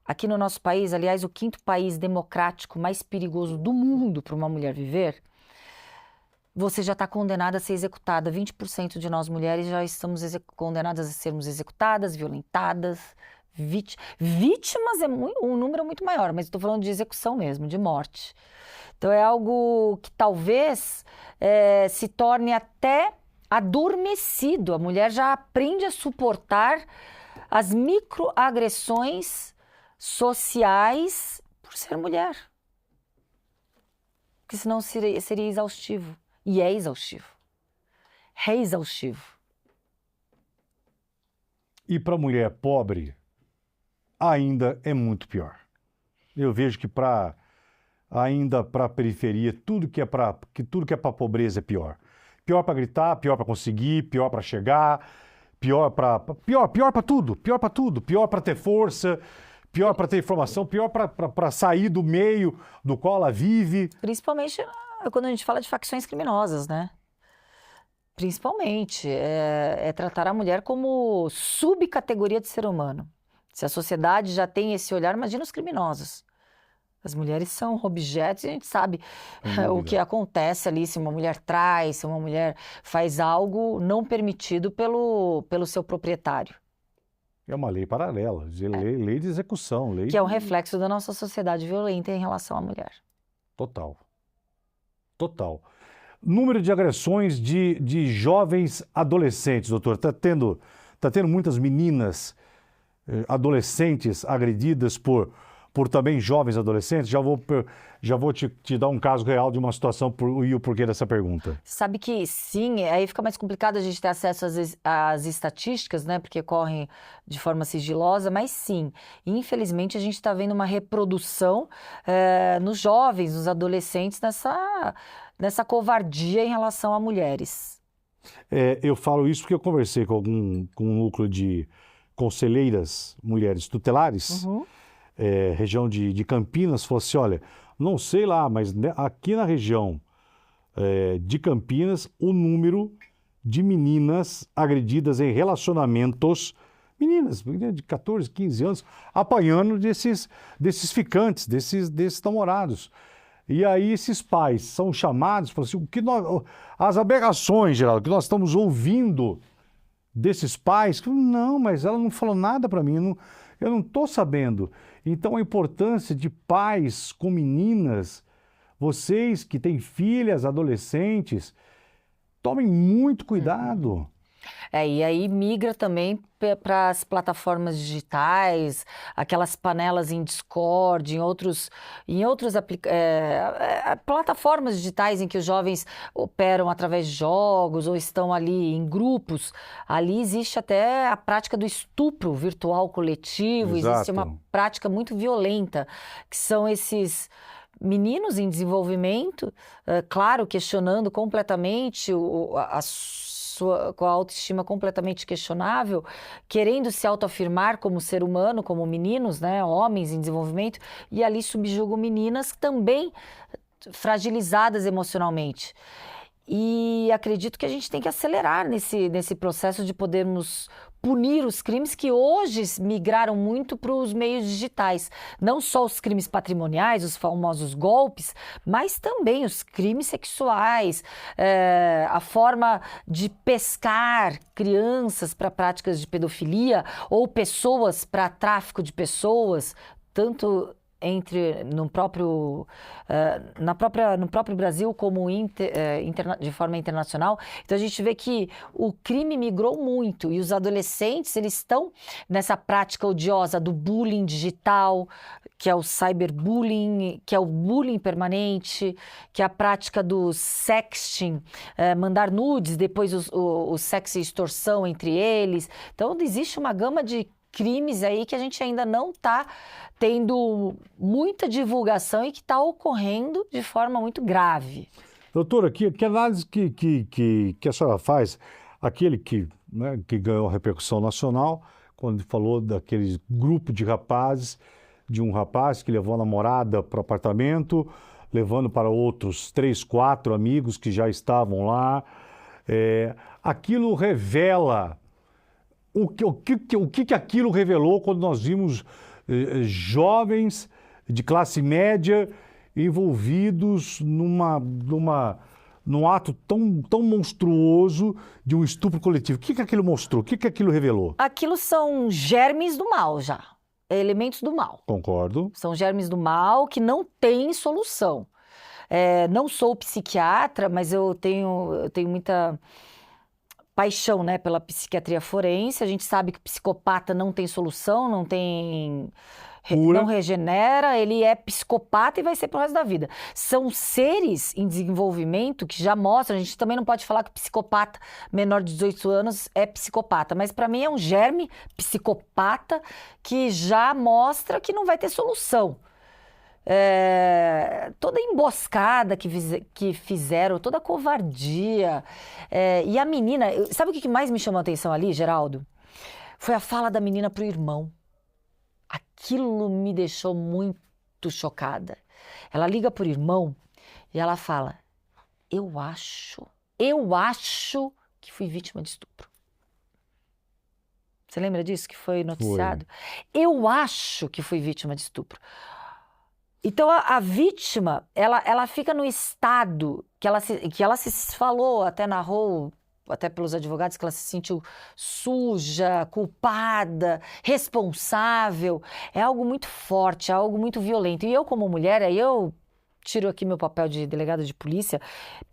aqui no nosso país, aliás, o 5º país democrático mais perigoso do mundo para uma mulher viver, você já está condenada a ser executada. 20% de nós mulheres já estamos condenadas a sermos executadas, violentadas, vítimas é um número muito maior, mas estou falando de execução mesmo, de morte. Então é algo que talvez se torne até adormecido. A mulher já aprende a suportar as microagressões sociais por ser mulher. Porque senão seria exaustivo. E é exaustivo. É exaustivo. E para a mulher pobre, ainda é muito pior. Eu vejo que ainda para a periferia, tudo que é para pobreza é pior. Pior para gritar, pior para conseguir, pior para chegar, pior para tudo, pior para ter força, pior para ter informação, pior para sair do meio do qual ela vive. Principalmente quando a gente fala de facções criminosas, né? Principalmente, é tratar a mulher como subcategoria de ser humano. Se a sociedade já tem esse olhar, imagina os criminosos. As mulheres são objetos e a gente sabe o que acontece ali, se uma mulher trai, se uma mulher faz algo não permitido pelo seu proprietário. É uma lei paralela, lei de execução. Que é um reflexo da nossa sociedade violenta em relação à mulher. Total. Número de agressões de jovens adolescentes, doutor. Tá tendo muitas meninas adolescentes agredidas por também jovens adolescentes? Já vou te dar um caso real de uma situação e o porquê dessa pergunta. Sabe que sim, aí fica mais complicado a gente ter acesso às estatísticas, né? Porque correm de forma sigilosa, mas sim, infelizmente a gente está vendo uma reprodução nos jovens, nos adolescentes, nessa covardia em relação a mulheres. Eu falo isso porque eu conversei com um núcleo de conselheiras mulheres tutelares, região de Campinas, falou assim, olha, não sei lá, mas aqui na região de Campinas, o número de meninas agredidas em relacionamentos, meninas de 14, 15 anos, apanhando desses ficantes, desses namorados. E aí esses pais são chamados, falam assim, as aberrações, Geraldo, que nós estamos ouvindo desses pais, não, mas ela não falou nada para mim, eu não estou sabendo. Então a importância de pais com meninas, vocês que têm filhas adolescentes, tomem muito cuidado. E aí migra também para as plataformas digitais, aquelas panelas em Discord, em outras plataformas digitais em que os jovens operam através de jogos ou estão ali em grupos. Ali existe até a prática do estupro virtual coletivo. Exato. Existe uma prática muito violenta, que são esses meninos em desenvolvimento, claro, questionando completamente com a autoestima completamente questionável, querendo se autoafirmar como ser humano, como meninos, né, homens em desenvolvimento, e ali subjugam meninas também fragilizadas emocionalmente. E acredito que a gente tem que acelerar nesse processo de podermos punir os crimes que hoje migraram muito para os meios digitais. Não só os crimes patrimoniais, os famosos golpes, mas também os crimes sexuais, a forma de pescar crianças para práticas de pedofilia ou pessoas para tráfico de pessoas, tanto no próprio Brasil como de forma internacional. Então a gente vê que o crime migrou muito e os adolescentes eles estão nessa prática odiosa do bullying digital, que é o cyberbullying, que é o bullying permanente, que é a prática do sexting, mandar nudes, depois o sexo e extorsão entre eles. Então existe uma gama de crimes aí que a gente ainda não está tendo muita divulgação e que está ocorrendo de forma muito grave. Doutora, que análise que a senhora faz, aquele que, né, que ganhou repercussão nacional, quando falou daquele grupo de rapazes, de um rapaz que levou a namorada para o apartamento, levando para outros 3, 4 amigos que já estavam lá. Aquilo revela... O que aquilo revelou quando nós vimos jovens de classe média envolvidos num ato tão monstruoso de um estupro coletivo? O que aquilo mostrou? O que aquilo revelou? Aquilo são germes do mal já, elementos do mal. Concordo. São germes do mal que não têm solução. Não sou psiquiatra, mas eu tenho muita paixão, né, pela psiquiatria forense. A gente sabe que o psicopata não tem solução, não regenera, ele é psicopata e vai ser pro resto da vida. São seres em desenvolvimento que já mostram, a gente também não pode falar que psicopata menor de 18 anos é psicopata, mas para mim é um germe psicopata que já mostra que não vai ter solução. Toda emboscada que fizeram, toda a covardia. E a menina, sabe o que mais me chamou a atenção ali, Geraldo? Foi a fala da menina pro irmão. Aquilo me deixou muito chocada. Ela liga pro irmão e ela fala: eu acho que fui vítima de estupro. Você lembra disso que foi noticiado? Eu acho que fui vítima de estupro. Então, a vítima, ela fica no estado que ela se falou, até narrou, até pelos advogados, que ela se sentiu suja, culpada, responsável. É algo muito forte, é algo muito violento. E eu, como mulher, aí eu tiro aqui meu papel de delegada de polícia,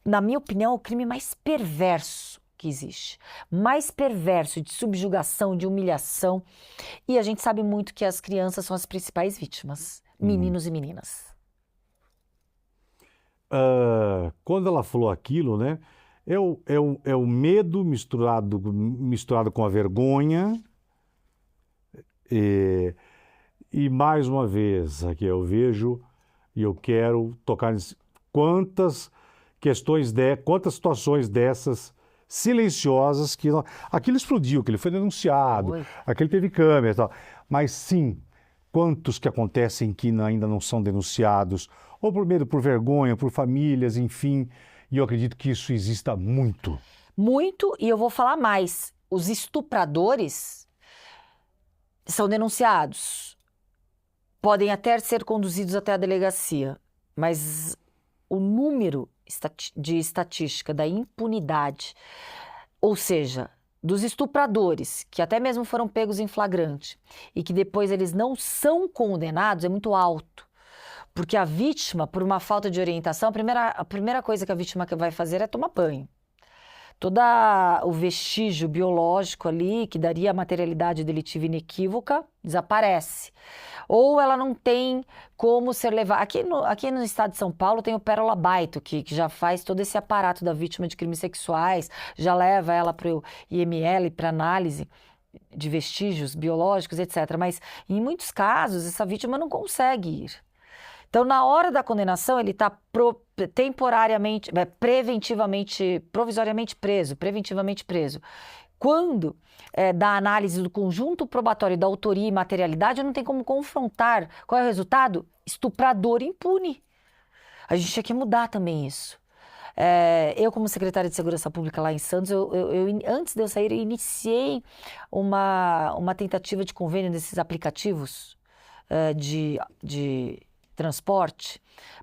na minha opinião, é o crime mais perverso que existe. Mais perverso, de subjugação, de humilhação. E a gente sabe muito que as crianças são as principais vítimas. Meninos e meninas. Quando ela falou aquilo, né? É o medo misturado com a vergonha. E mais uma vez, aqui eu vejo e eu quero tocar nisso. Quantas situações dessas silenciosas que... Aquilo explodiu, que ele foi denunciado, aquele teve câmera e tal. Mas sim... Quantos que acontecem que ainda não são denunciados, ou por medo, por vergonha, por famílias, enfim. E eu acredito que isso exista muito. Muito, e eu vou falar mais. Os estupradores são denunciados. Podem até ser conduzidos até a delegacia, mas o número de estatística da impunidade, ou seja... dos estupradores, que até mesmo foram pegos em flagrante, e que depois eles não são condenados, é muito alto. Porque a vítima, por uma falta de orientação, a primeira coisa que a vítima vai fazer é tomar banho. Todo o vestígio biológico ali, que daria a materialidade delitiva inequívoca, desaparece. Ou ela não tem como ser levada... Aqui no estado de São Paulo tem o Pérola Baito, que já faz todo esse aparato da vítima de crimes sexuais, já leva ela para o IML, para análise de vestígios biológicos, etc. Mas, em muitos casos, essa vítima não consegue ir. Então, na hora da condenação, ele está temporariamente, provisoriamente preso. Quando da análise do conjunto probatório da autoria e materialidade, não tem como confrontar. Qual é o resultado? Estuprador impune. A gente tinha que mudar também isso. Eu, como secretária de Segurança Pública lá em Santos, antes de eu sair, eu iniciei uma tentativa de convênio desses aplicativos de transporte,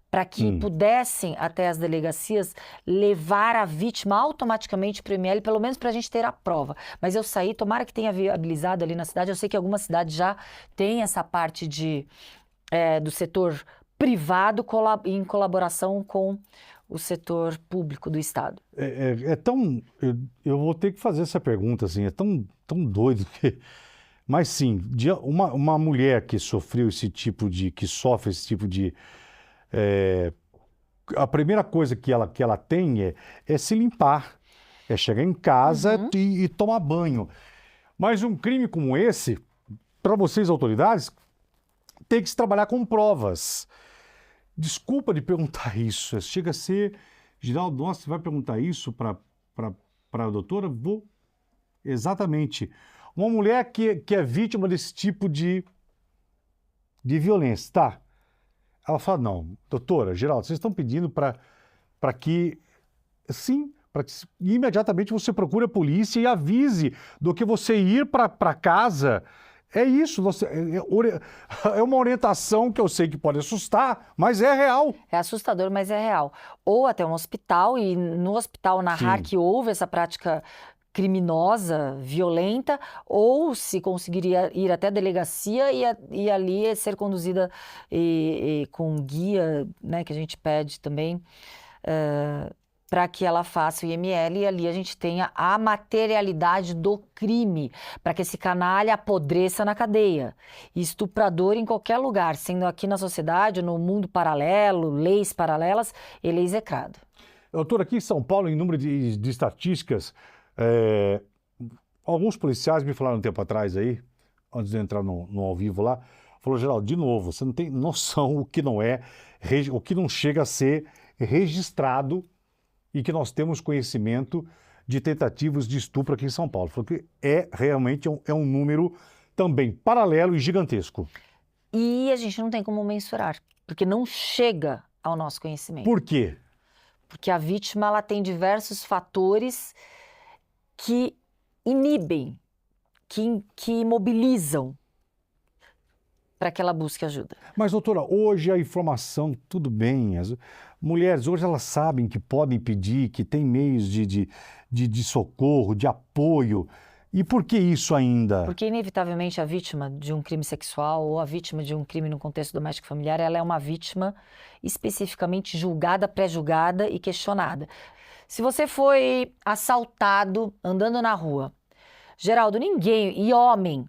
para que pudessem, até as delegacias, levar a vítima automaticamente para o IML, pelo menos para a gente ter a prova. Mas eu saí, tomara que tenha viabilizado ali na cidade. Eu sei que algumas cidades já têm essa parte do setor privado em colaboração com o setor público do Estado. Eu vou ter que fazer essa pergunta, assim, é tão doido que... Mas sim, uma mulher que sofreu que sofre esse tipo de... a primeira coisa que ela tem é se limpar, é chegar em casa e tomar banho. Mas um crime como esse, para vocês, autoridades, tem que se trabalhar com provas. Desculpa de perguntar isso, chega a ser... Geraldo, nossa, você vai perguntar isso para a doutora? Vou. Exatamente. Uma mulher que é vítima desse tipo de violência, tá? Ela fala, não, doutora, Geraldo, vocês estão pedindo para que... Sim, para que imediatamente você procure a polícia e avise do que você ir para casa... É isso, é uma orientação que eu sei que pode assustar, mas é real. É assustador, mas é real. Ou até um hospital, e no hospital narrar que houve essa prática criminosa, violenta, ou se conseguiria ir até a delegacia e ali ser conduzida com guia, né, que a gente pede também, para que ela faça o IML e ali a gente tenha a materialidade do crime, para que esse canalha apodreça na cadeia. Estuprador em qualquer lugar, sendo aqui na sociedade, no mundo paralelo, leis paralelas, ele é execrado. Doutor, aqui em São Paulo, em número de estatísticas, alguns policiais me falaram um tempo atrás aí, antes de eu entrar no ao vivo lá, falou, Geraldo, de novo, você não tem noção o que não chega a ser registrado e que nós temos conhecimento de tentativas de estupro aqui em São Paulo. Falou que realmente um número também paralelo e gigantesco. E a gente não tem como mensurar, porque não chega ao nosso conhecimento. Por quê? Porque a vítima ela tem diversos fatores que inibem, que mobilizam para que ela busque ajuda. Mas, doutora, hoje a informação, tudo bem, as mulheres hoje elas sabem que podem pedir, que tem meios de socorro, de apoio. E por que isso ainda? Porque, inevitavelmente, a vítima de um crime sexual ou a vítima de um crime no contexto doméstico familiar, ela é uma vítima especificamente julgada, pré-julgada e questionada. Se você foi assaltado andando na rua, Geraldo, e homem,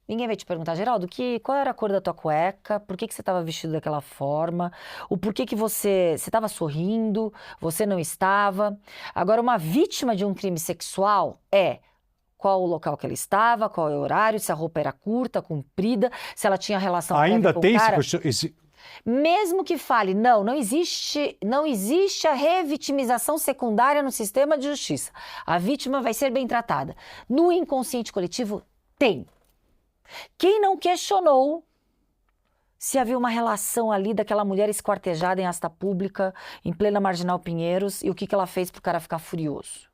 ninguém vai te perguntar, Geraldo, qual era a cor da tua cueca, por que você estava vestido daquela forma, o porquê que você estava sorrindo, você não estava. Agora, uma vítima de um crime sexual qual o local que ela estava, qual é o horário, se a roupa era curta, comprida, se ela tinha relação ainda com o tem cara. esse... Mesmo que fale, não existe a revitimização secundária no sistema de justiça. A vítima vai ser bem tratada. No inconsciente coletivo, tem. Quem não questionou se havia uma relação ali daquela mulher esquartejada em asta pública, em plena Marginal Pinheiros, e o que ela fez para o cara ficar furioso?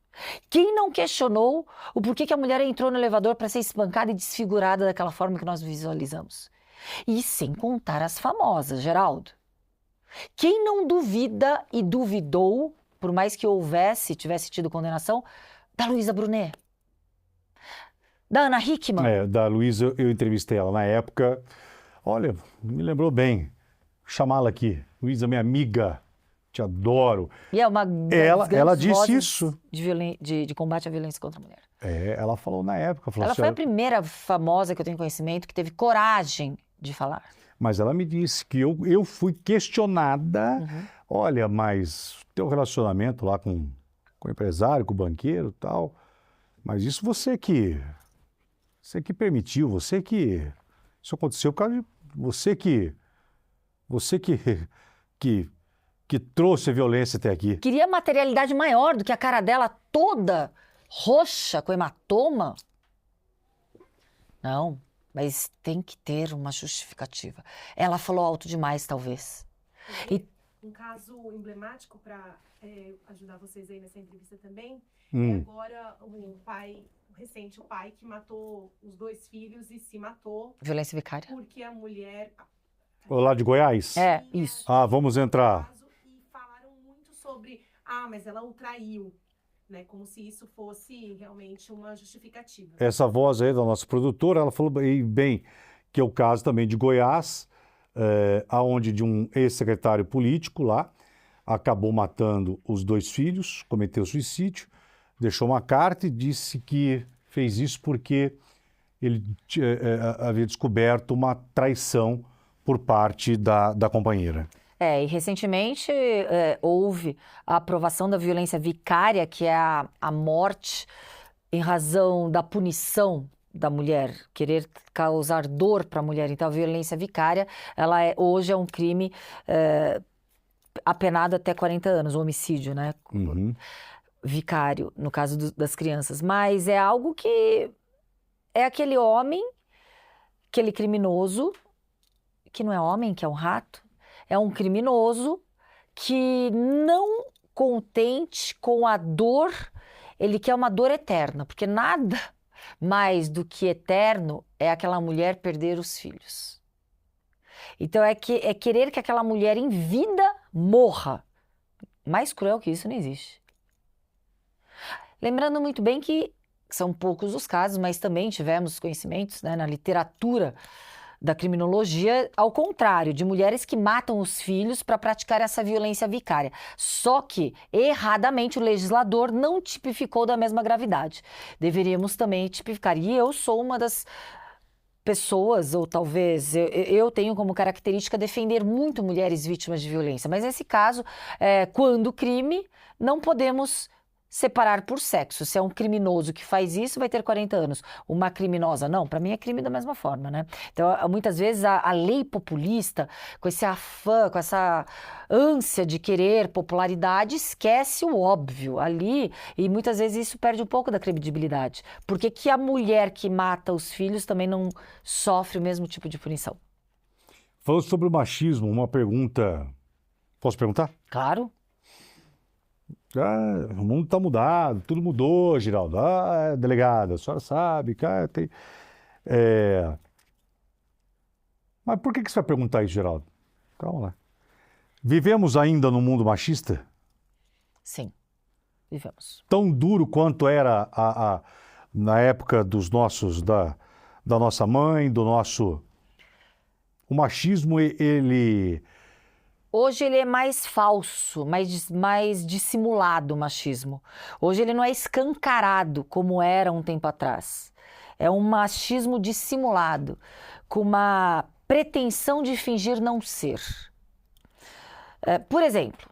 Quem não questionou o porquê que a mulher entrou no elevador para ser espancada e desfigurada daquela forma que nós visualizamos? E sem contar as famosas, Geraldo. Quem não duvida e duvidou, por mais que tivesse tido condenação, da Luísa Brunet? Da Ana Hickman? Da Luísa, eu entrevistei ela na época. Olha, me lembrou bem. Chamá-la aqui. Luísa, minha amiga, te adoro. E é uma ela disse isso. De combate à violência contra a mulher. Ela falou na época. Ela foi a primeira famosa que eu tenho conhecimento que teve coragem de falar. Mas ela me disse que eu fui questionada. Olha, mas teu relacionamento lá com o empresário, com o banqueiro e tal, mas isso você que permitiu, isso aconteceu por causa de você que trouxe a violência até aqui. Queria materialidade maior do que a cara dela toda roxa, com hematoma? Não, mas tem que ter uma justificativa. Ela falou alto demais, talvez. E Um caso emblemático para ajudar vocês aí nessa entrevista também agora o pai que matou os 2 filhos e se matou. Violência vicária. Porque a mulher... Lá de Goiás? Isso. Vamos entrar. E falaram muito sobre, mas ela o traiu, né? Como se isso fosse realmente uma justificativa. Essa voz aí da nossa produtora, ela falou bem que é o caso também de Goiás, aonde de um ex-secretário político lá, acabou matando os 2 filhos, cometeu suicídio, deixou uma carta e disse que fez isso porque ele havia descoberto uma traição por parte da companheira. E recentemente houve a aprovação da violência vicária, que é a morte em razão da punição da mulher, querer causar dor para a mulher. Então, a violência vicária, hoje é um crime apenado até 40 anos, o homicídio, né? Vicário, no caso das crianças. Mas é algo que é aquele homem, aquele criminoso, que não é homem, que é um rato, é um criminoso que, não contente com a dor, ele quer uma dor eterna, porque nada mais do que eterno é aquela mulher perder os filhos. Então é querer que aquela mulher em vida morra. Mais cruel que isso não existe. Lembrando muito bem que são poucos os casos, mas também tivemos conhecimentos, né, na literatura da criminologia, ao contrário, de mulheres que matam os filhos para praticar essa violência vicária. Só que, erradamente, o legislador não tipificou da mesma gravidade. Deveríamos também tipificar. E eu sou uma das pessoas, ou talvez eu tenho como característica defender muito mulheres vítimas de violência. Mas nesse caso, quando crime, não podemos separar por sexo. Se é um criminoso que faz isso, vai ter 40 anos. Uma criminosa, não. Para mim é crime da mesma forma, né? Então, muitas vezes, a lei populista, com esse afã, com essa ânsia de querer popularidade, esquece o óbvio ali, e muitas vezes isso perde um pouco da credibilidade. Por que a mulher que mata os filhos também não sofre o mesmo tipo de punição? Falando sobre o machismo, uma pergunta... Posso perguntar? Claro. O mundo está mudado, tudo mudou, Geraldo. Delegada, a senhora sabe, cara, tem... Mas por que você vai perguntar isso, Geraldo? Calma lá. Vivemos ainda num mundo machista? Sim, vivemos. Tão duro quanto era na época dos nossos, da nossa mãe, do nosso... O machismo, ele... Hoje ele é mais falso, mais dissimulado o machismo. Hoje ele não é escancarado como era um tempo atrás. É um machismo dissimulado, com uma pretensão de fingir não ser. Por exemplo,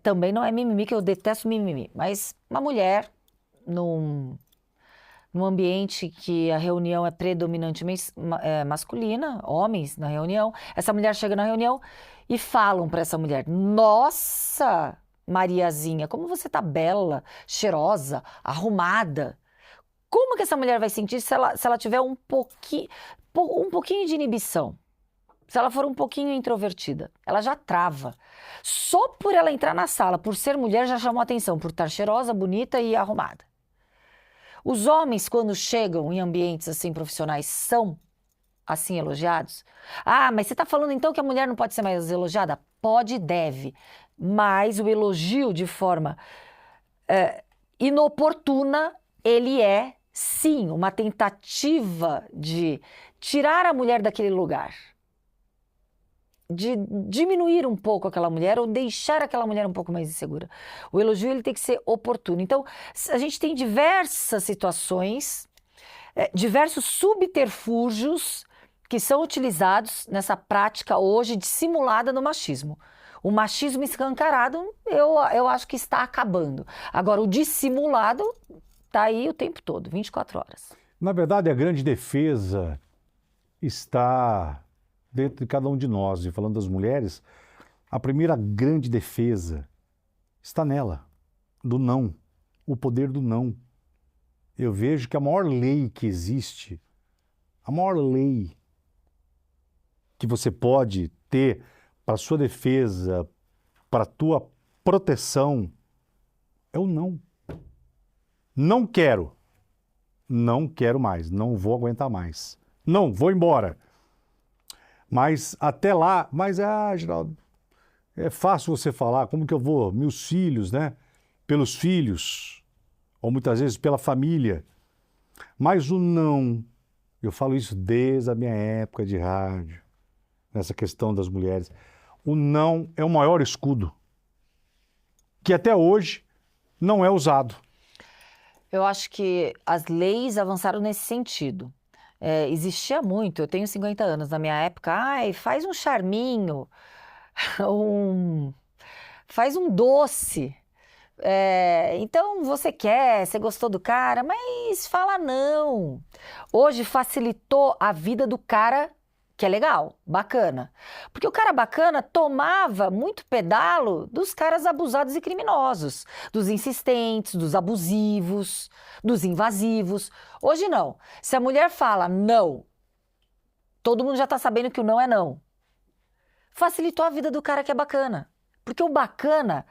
também não é mimimi, que eu detesto mimimi, mas uma mulher num ambiente que a reunião é predominantemente masculina, homens na reunião, essa mulher chega na reunião e falam para essa mulher: nossa, Mariazinha, como você tá bela, cheirosa, arrumada. Como que essa mulher vai sentir se ela tiver um pouquinho de inibição? Se ela for um pouquinho introvertida, ela já trava. Só por ela entrar na sala, por ser mulher, já chamou atenção, por estar cheirosa, bonita e arrumada. Os homens, quando chegam em ambientes assim profissionais, são assim elogiados? Mas você está falando então que a mulher não pode ser mais elogiada? Pode e deve, mas o elogio de forma inoportuna, ele é, sim, uma tentativa de tirar a mulher daquele lugar, de diminuir um pouco aquela mulher ou deixar aquela mulher um pouco mais insegura. O elogio ele tem que ser oportuno. Então, a gente tem diversas situações, diversos subterfúgios que são utilizados nessa prática hoje dissimulada no machismo. O machismo escancarado, eu acho que está acabando. Agora, o dissimulado está aí o tempo todo, 24 horas. Na verdade, a grande defesa está dentro de cada um de nós. E falando das mulheres, a primeira grande defesa está nela, do não, o poder do não. Eu vejo que a maior lei que existe, a maior lei que você pode ter para sua defesa, para tua proteção, é o não. Não quero. Não quero mais. Não vou aguentar mais. Não, vou embora. Mas até lá, Geraldo, é fácil você falar, como que eu vou? Meus filhos, né? Pelos filhos, ou muitas vezes pela família. Mas o não, eu falo isso desde a minha época de rádio, nessa questão das mulheres. O não é o maior escudo, que até hoje não é usado. Eu acho que as leis avançaram nesse sentido. Existia muito, eu tenho 50 anos, na minha época, faz um charminho, faz um doce. Então você gostou do cara, mas fala não. Hoje facilitou a vida do cara que é legal, bacana. Porque o cara bacana tomava muito pedalo dos caras abusados e criminosos, dos insistentes, dos abusivos, dos invasivos. Hoje não. Se a mulher fala não, todo mundo já tá sabendo que o não é não. Facilitou a vida do cara que é bacana. Porque o bacana,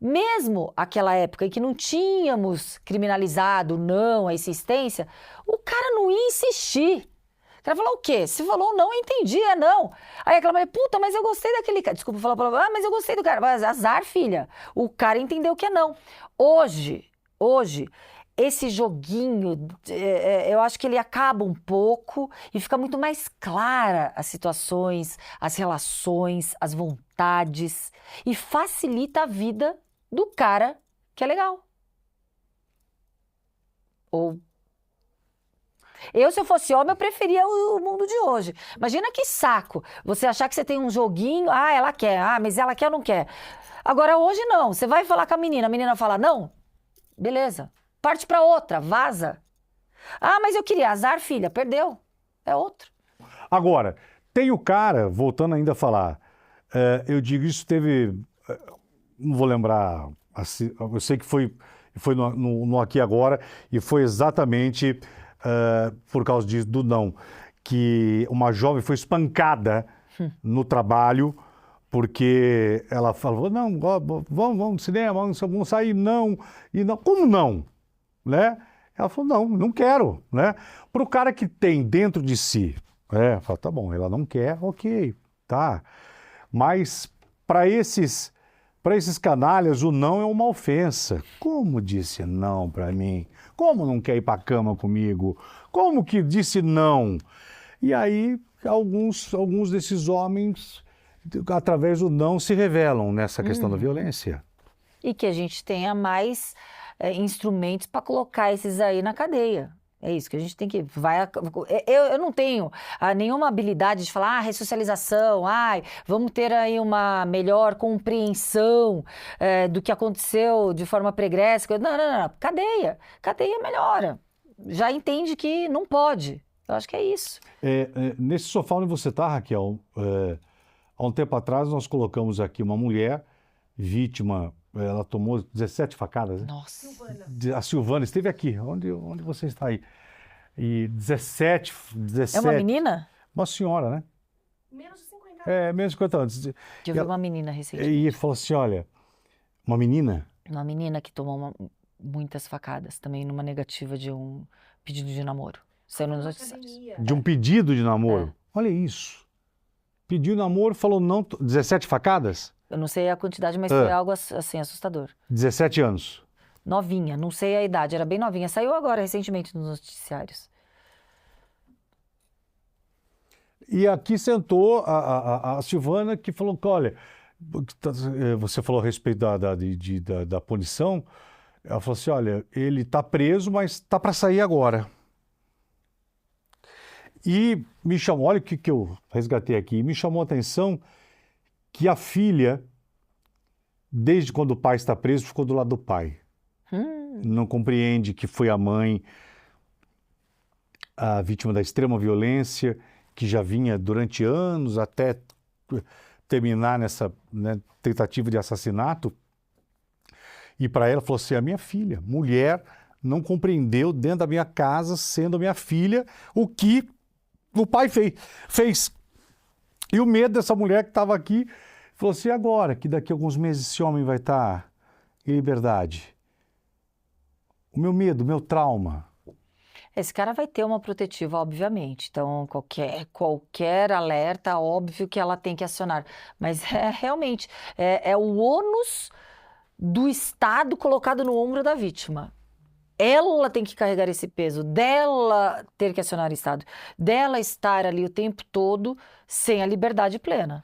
mesmo aquela época em que não tínhamos criminalizado não, a insistência, o cara não ia insistir. O cara falou o quê? Se falou não, eu entendi, é não. Aí aquela mulher, puta, mas eu gostei daquele cara. Desculpa falar palavra, mas eu gostei do cara. Mas azar, filha. O cara entendeu que é não. Hoje, esse joguinho, eu acho que ele acaba um pouco e fica muito mais clara as situações, as relações, as vontades e facilita a vida do cara que é legal. Se eu fosse homem, eu preferia o mundo de hoje. Imagina que saco você achar que você tem um joguinho, ela quer, mas ela quer ou não quer. Agora, hoje não, você vai falar com a menina fala não, beleza, parte pra outra, vaza. Mas eu queria, azar, filha, perdeu, é outro. Agora, tem o cara, voltando ainda a falar, eu digo, isso teve, não vou lembrar, assim, eu sei que foi no Aqui Agora, e foi exatamente por causa do não, que uma jovem foi espancada no trabalho, porque ela falou, não, vamos no cinema, vamos sair, não, e não, como não? Né? Ela falou, não quero, né? Para o cara que tem dentro de si, fala, tá bom, ela não quer, ok, tá, mas para esses canalhas, o não é uma ofensa. Como disse não para mim? Como não quer ir para a cama comigo? Como que disse não? E aí, alguns desses homens, através do não, se revelam nessa questão da violência. E que a gente tenha mais instrumentos para colocar esses aí na cadeia. É isso que a gente tem que... Eu não tenho nenhuma habilidade de falar, ressocialização, vamos ter aí uma melhor compreensão do que aconteceu de forma pregressa. Não. Cadeia melhora. Já entende que não pode. Eu acho que é isso. Nesse sofá onde você está, Raquel, há um tempo atrás nós colocamos aqui uma mulher vítima. Ela tomou 17 facadas. Nossa. A Silvana esteve aqui. Onde você está aí? E 17... É uma menina? Uma senhora, né? Menos de 50 anos. Menos de 50 anos. Eu vi uma menina recentemente. E ele falou assim, olha, uma menina? Uma menina que tomou muitas facadas, também numa negativa de um pedido de namoro. Saiu nos noticiários. De um pedido de namoro? Olha isso. Pediu namoro, falou não, 17 facadas? Eu não sei a quantidade, mas foi algo assim, assustador. 17 anos. Novinha, não sei a idade, era bem novinha. Saiu agora, recentemente, nos noticiários. E aqui sentou a Silvana, que falou que, olha, você falou a respeito da punição, ela falou assim, olha, ele está preso, mas está para sair agora. E me chamou, olha o que eu resgatei aqui, me chamou a atenção que a filha, desde quando o pai está preso, ficou do lado do pai. Não compreende que foi a mãe a vítima da extrema violência, que já vinha durante anos até terminar nessa tentativa de assassinato. E para ela falou assim, a minha filha, mulher, não compreendeu dentro da minha casa, sendo a minha filha, o que o pai fez. E o medo dessa mulher que estava aqui, falou assim, agora que daqui a alguns meses esse homem vai estar em liberdade. O meu medo, o meu trauma. Esse cara vai ter uma protetiva, obviamente. Então, qualquer alerta, óbvio que ela tem que acionar. Mas realmente, é o ônus do Estado colocado no ombro da vítima. Ela tem que carregar esse peso, dela ter que acionar o Estado, dela estar ali o tempo todo sem a liberdade plena.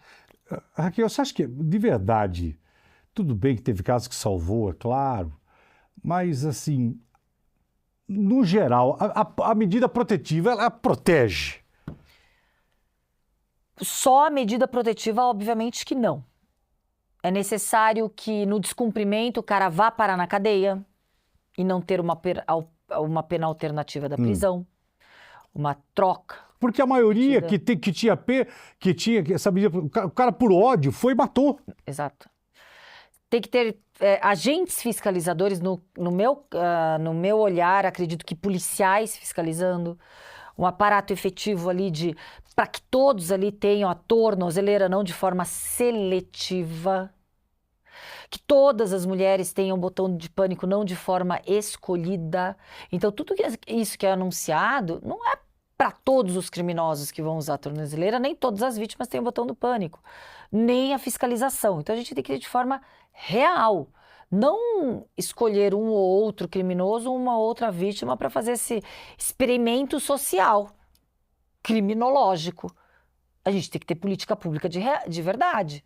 Raquel, você acha que, de verdade, tudo bem que teve casos que salvou, é claro, mas, assim, no geral, a medida protetiva, ela protege? Só a medida protetiva, obviamente que não. É necessário que, no descumprimento, o cara vá parar na cadeia e não ter uma pena alternativa da prisão, uma troca. Porque a maioria que tinha essa medida, o cara por ódio foi e matou. Exato. Tem que ter agentes fiscalizadores, no meu olhar, acredito que policiais fiscalizando, um aparato efetivo ali para que todos ali tenham a tornozeleira, não de forma seletiva, que todas as mulheres tenham botão de pânico, não de forma escolhida. Então, tudo isso que é anunciado não é para todos os criminosos que vão usar a tornozeleira, nem todas as vítimas têm o botão do pânico, nem a fiscalização. Então, a gente tem que ir de forma real, não escolher um ou outro criminoso ou uma outra vítima para fazer esse experimento social, criminológico. A gente tem que ter política pública de verdade,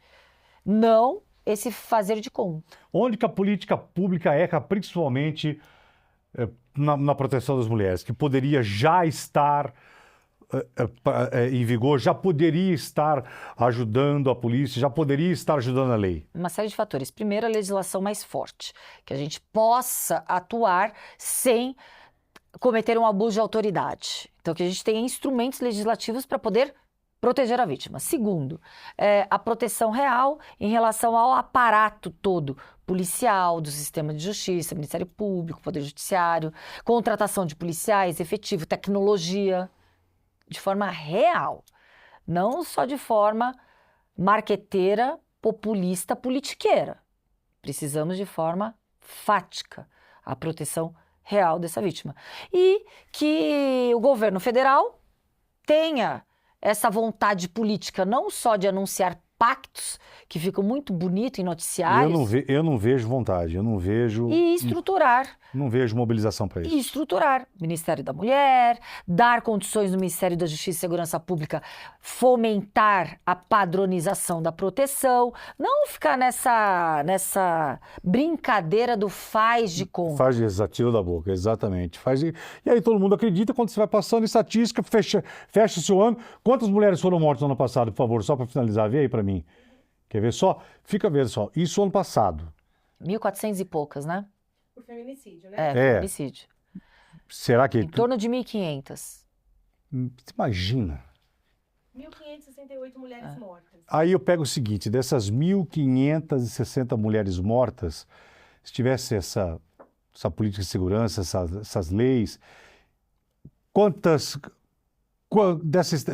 não esse fazer de conta. Onde que a política pública erra, principalmente na proteção das mulheres, que poderia já estar em vigor, já poderia estar ajudando a polícia, já poderia estar ajudando a lei? Uma série de fatores. Primeiro, a legislação mais forte, que a gente possa atuar sem cometer um abuso de autoridade. Então, que a gente tenha instrumentos legislativos para poder proteger a vítima. Segundo, a proteção real em relação ao aparato todo, policial, do sistema de justiça, Ministério Público, Poder Judiciário, contratação de policiais, efetivo, tecnologia, de forma real, não só de forma marqueteira, populista, politiqueira. Precisamos de forma fática a proteção real dessa vítima. E que o governo federal tenha essa vontade política não só de anunciar pactos, que ficam muito bonitos em noticiários. Eu não vejo vontade, eu não vejo... E estruturar. Não vejo mobilização para isso. E estruturar. Ministério da Mulher, dar condições no Ministério da Justiça e Segurança Pública, fomentar a padronização da proteção, não ficar nessa brincadeira do faz de conta. Faz de tiro da boca, exatamente. E aí todo mundo acredita, quando você vai passando estatística, fecha-se o ano. Quantas mulheres foram mortas no ano passado, por favor, só para finalizar, vê aí para mim. Quer ver só? Fica vendo só. Isso ano passado. 1.400 e poucas, né? Por feminicídio, né? Feminicídio. Será que... Em torno de 1.500. Você imagina. 1.568 mulheres mortas. Aí eu pego o seguinte, dessas 1.560 mulheres mortas, se tivesse essa política de segurança, essas leis,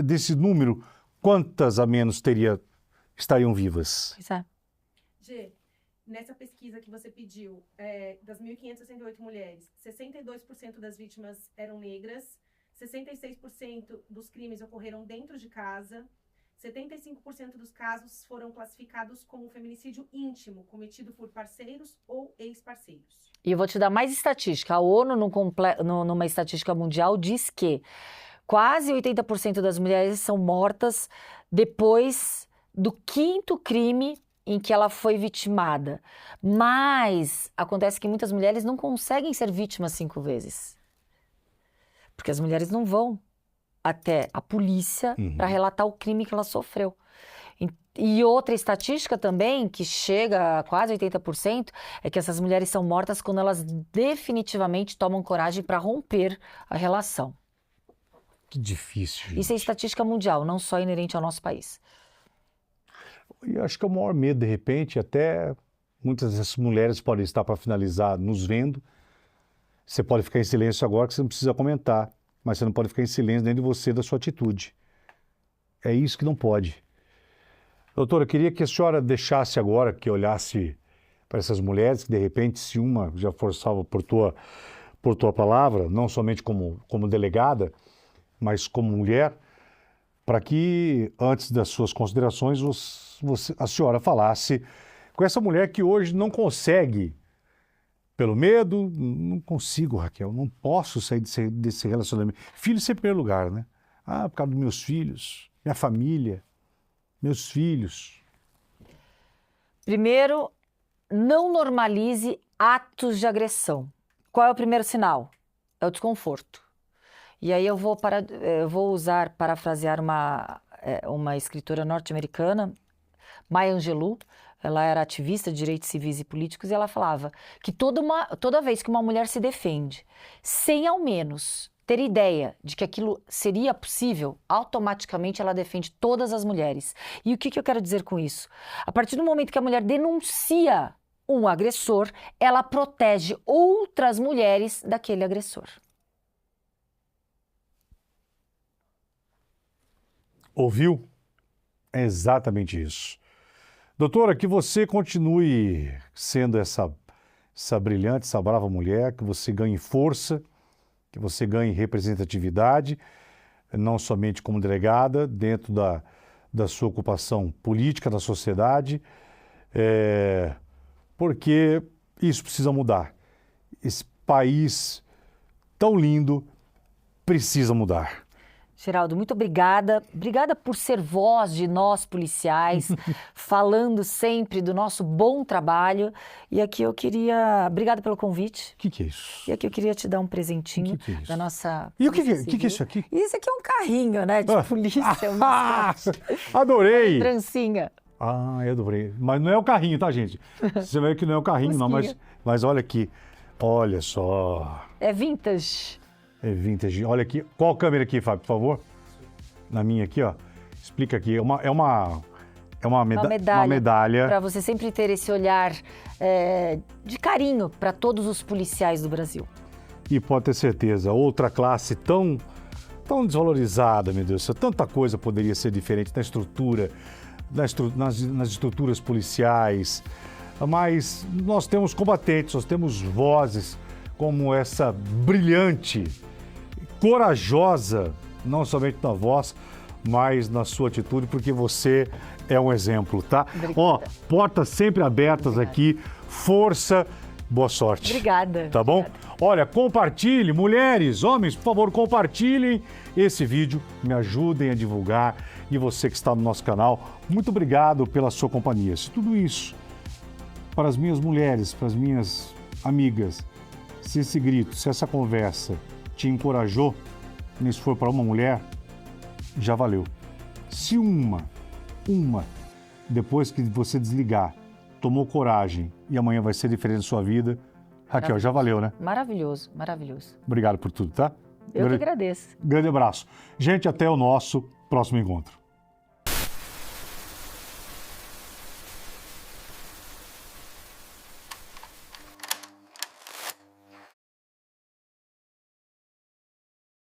desse número, quantas a menos estariam vivas? Pois é. Gê, nessa pesquisa que você pediu, das 1.568 mulheres, 62% das vítimas eram negras, 66% dos crimes ocorreram dentro de casa, 75% dos casos foram classificados como feminicídio íntimo, cometido por parceiros ou ex-parceiros. E eu vou te dar mais estatística. A ONU, numa estatística mundial, diz que quase 80% das mulheres são mortas depois do 5º crime em que ela foi vitimada. Mas acontece que muitas mulheres não conseguem ser vítimas 5 vezes. Porque as mulheres não vão até a polícia para relatar o crime que ela sofreu. E outra estatística também, que chega a quase 80%, é que essas mulheres são mortas quando elas definitivamente tomam coragem para romper a relação. Que difícil, gente. Isso é estatística mundial, não só inerente ao nosso país. E acho que é o maior medo, de repente, até muitas dessas mulheres podem estar, para finalizar, nos vendo. Você pode ficar em silêncio agora, que você não precisa comentar, mas você não pode ficar em silêncio dentro de você, da sua atitude. É isso que não pode. Doutora, eu queria que a senhora deixasse agora, que olhasse para essas mulheres, que de repente, se uma já for salva por tua palavra, não somente como delegada, mas como mulher, para que, antes das suas considerações, a senhora falasse com essa mulher que hoje não consegue, pelo medo, não consigo, Raquel, não posso sair desse relacionamento. Filhos em primeiro lugar, né? Ah, por causa dos meus filhos, minha família, meus filhos. Primeiro, não normalize atos de agressão. Qual é o primeiro sinal? É o desconforto. E aí eu vou parafrasear uma escritora norte-americana, Maya Angelou. Ela era ativista de direitos civis e políticos e ela falava que toda vez que uma mulher se defende, sem ao menos ter ideia de que aquilo seria possível, automaticamente ela defende todas as mulheres. E o que eu quero dizer com isso? A partir do momento que a mulher denuncia um agressor, ela protege outras mulheres daquele agressor. Ouviu? É exatamente isso. Doutora, que você continue sendo essa brilhante, essa brava mulher, que você ganhe força, que você ganhe representatividade, não somente como delegada, dentro da sua ocupação política na sociedade, porque isso precisa mudar. Esse país tão lindo precisa mudar. Geraldo, muito obrigada. Obrigada por ser voz de nós policiais, falando sempre do nosso bom trabalho. E aqui eu queria... Obrigada pelo convite. O que é isso? E aqui eu queria te dar um presentinho que é isso? da nossa... E o que é isso aqui? Isso aqui é um carrinho, né? De polícia. Um mascote. Adorei! Trancinha. Ah, eu adorei. Mas não é o carrinho, tá, gente? Você vê que não é o carrinho, não, mas olha aqui. Olha só. É vintage. É vintage. Olha aqui. Qual câmera aqui, Fábio, por favor? Na minha aqui, ó. Explica aqui. É uma medalha. Para você sempre ter esse olhar de carinho para todos os policiais do Brasil. E pode ter certeza, outra classe tão desvalorizada, meu Deus, tanta coisa poderia ser diferente na estrutura, nas estruturas policiais. Mas nós temos combatentes, nós temos vozes como essa brilhante, corajosa, não somente na voz, mas na sua atitude, porque você é um exemplo, tá? Obrigada. Ó, portas sempre abertas aqui, força, boa sorte. Obrigada. Tá bom? Obrigada. Olha, compartilhe, mulheres, homens, por favor, compartilhem esse vídeo, me ajudem a divulgar. E você que está no nosso canal, muito obrigado pela sua companhia. Se tudo isso, para as minhas mulheres, para as minhas amigas, se esse grito, se essa conversa te encorajou, e se for para uma mulher, já valeu. Se uma, depois que você desligar, tomou coragem e amanhã vai ser diferente na sua vida, Raquel, já valeu, né? Maravilhoso, maravilhoso. Obrigado por tudo, tá? Eu que agradeço. Grande abraço. Gente, até o nosso próximo encontro.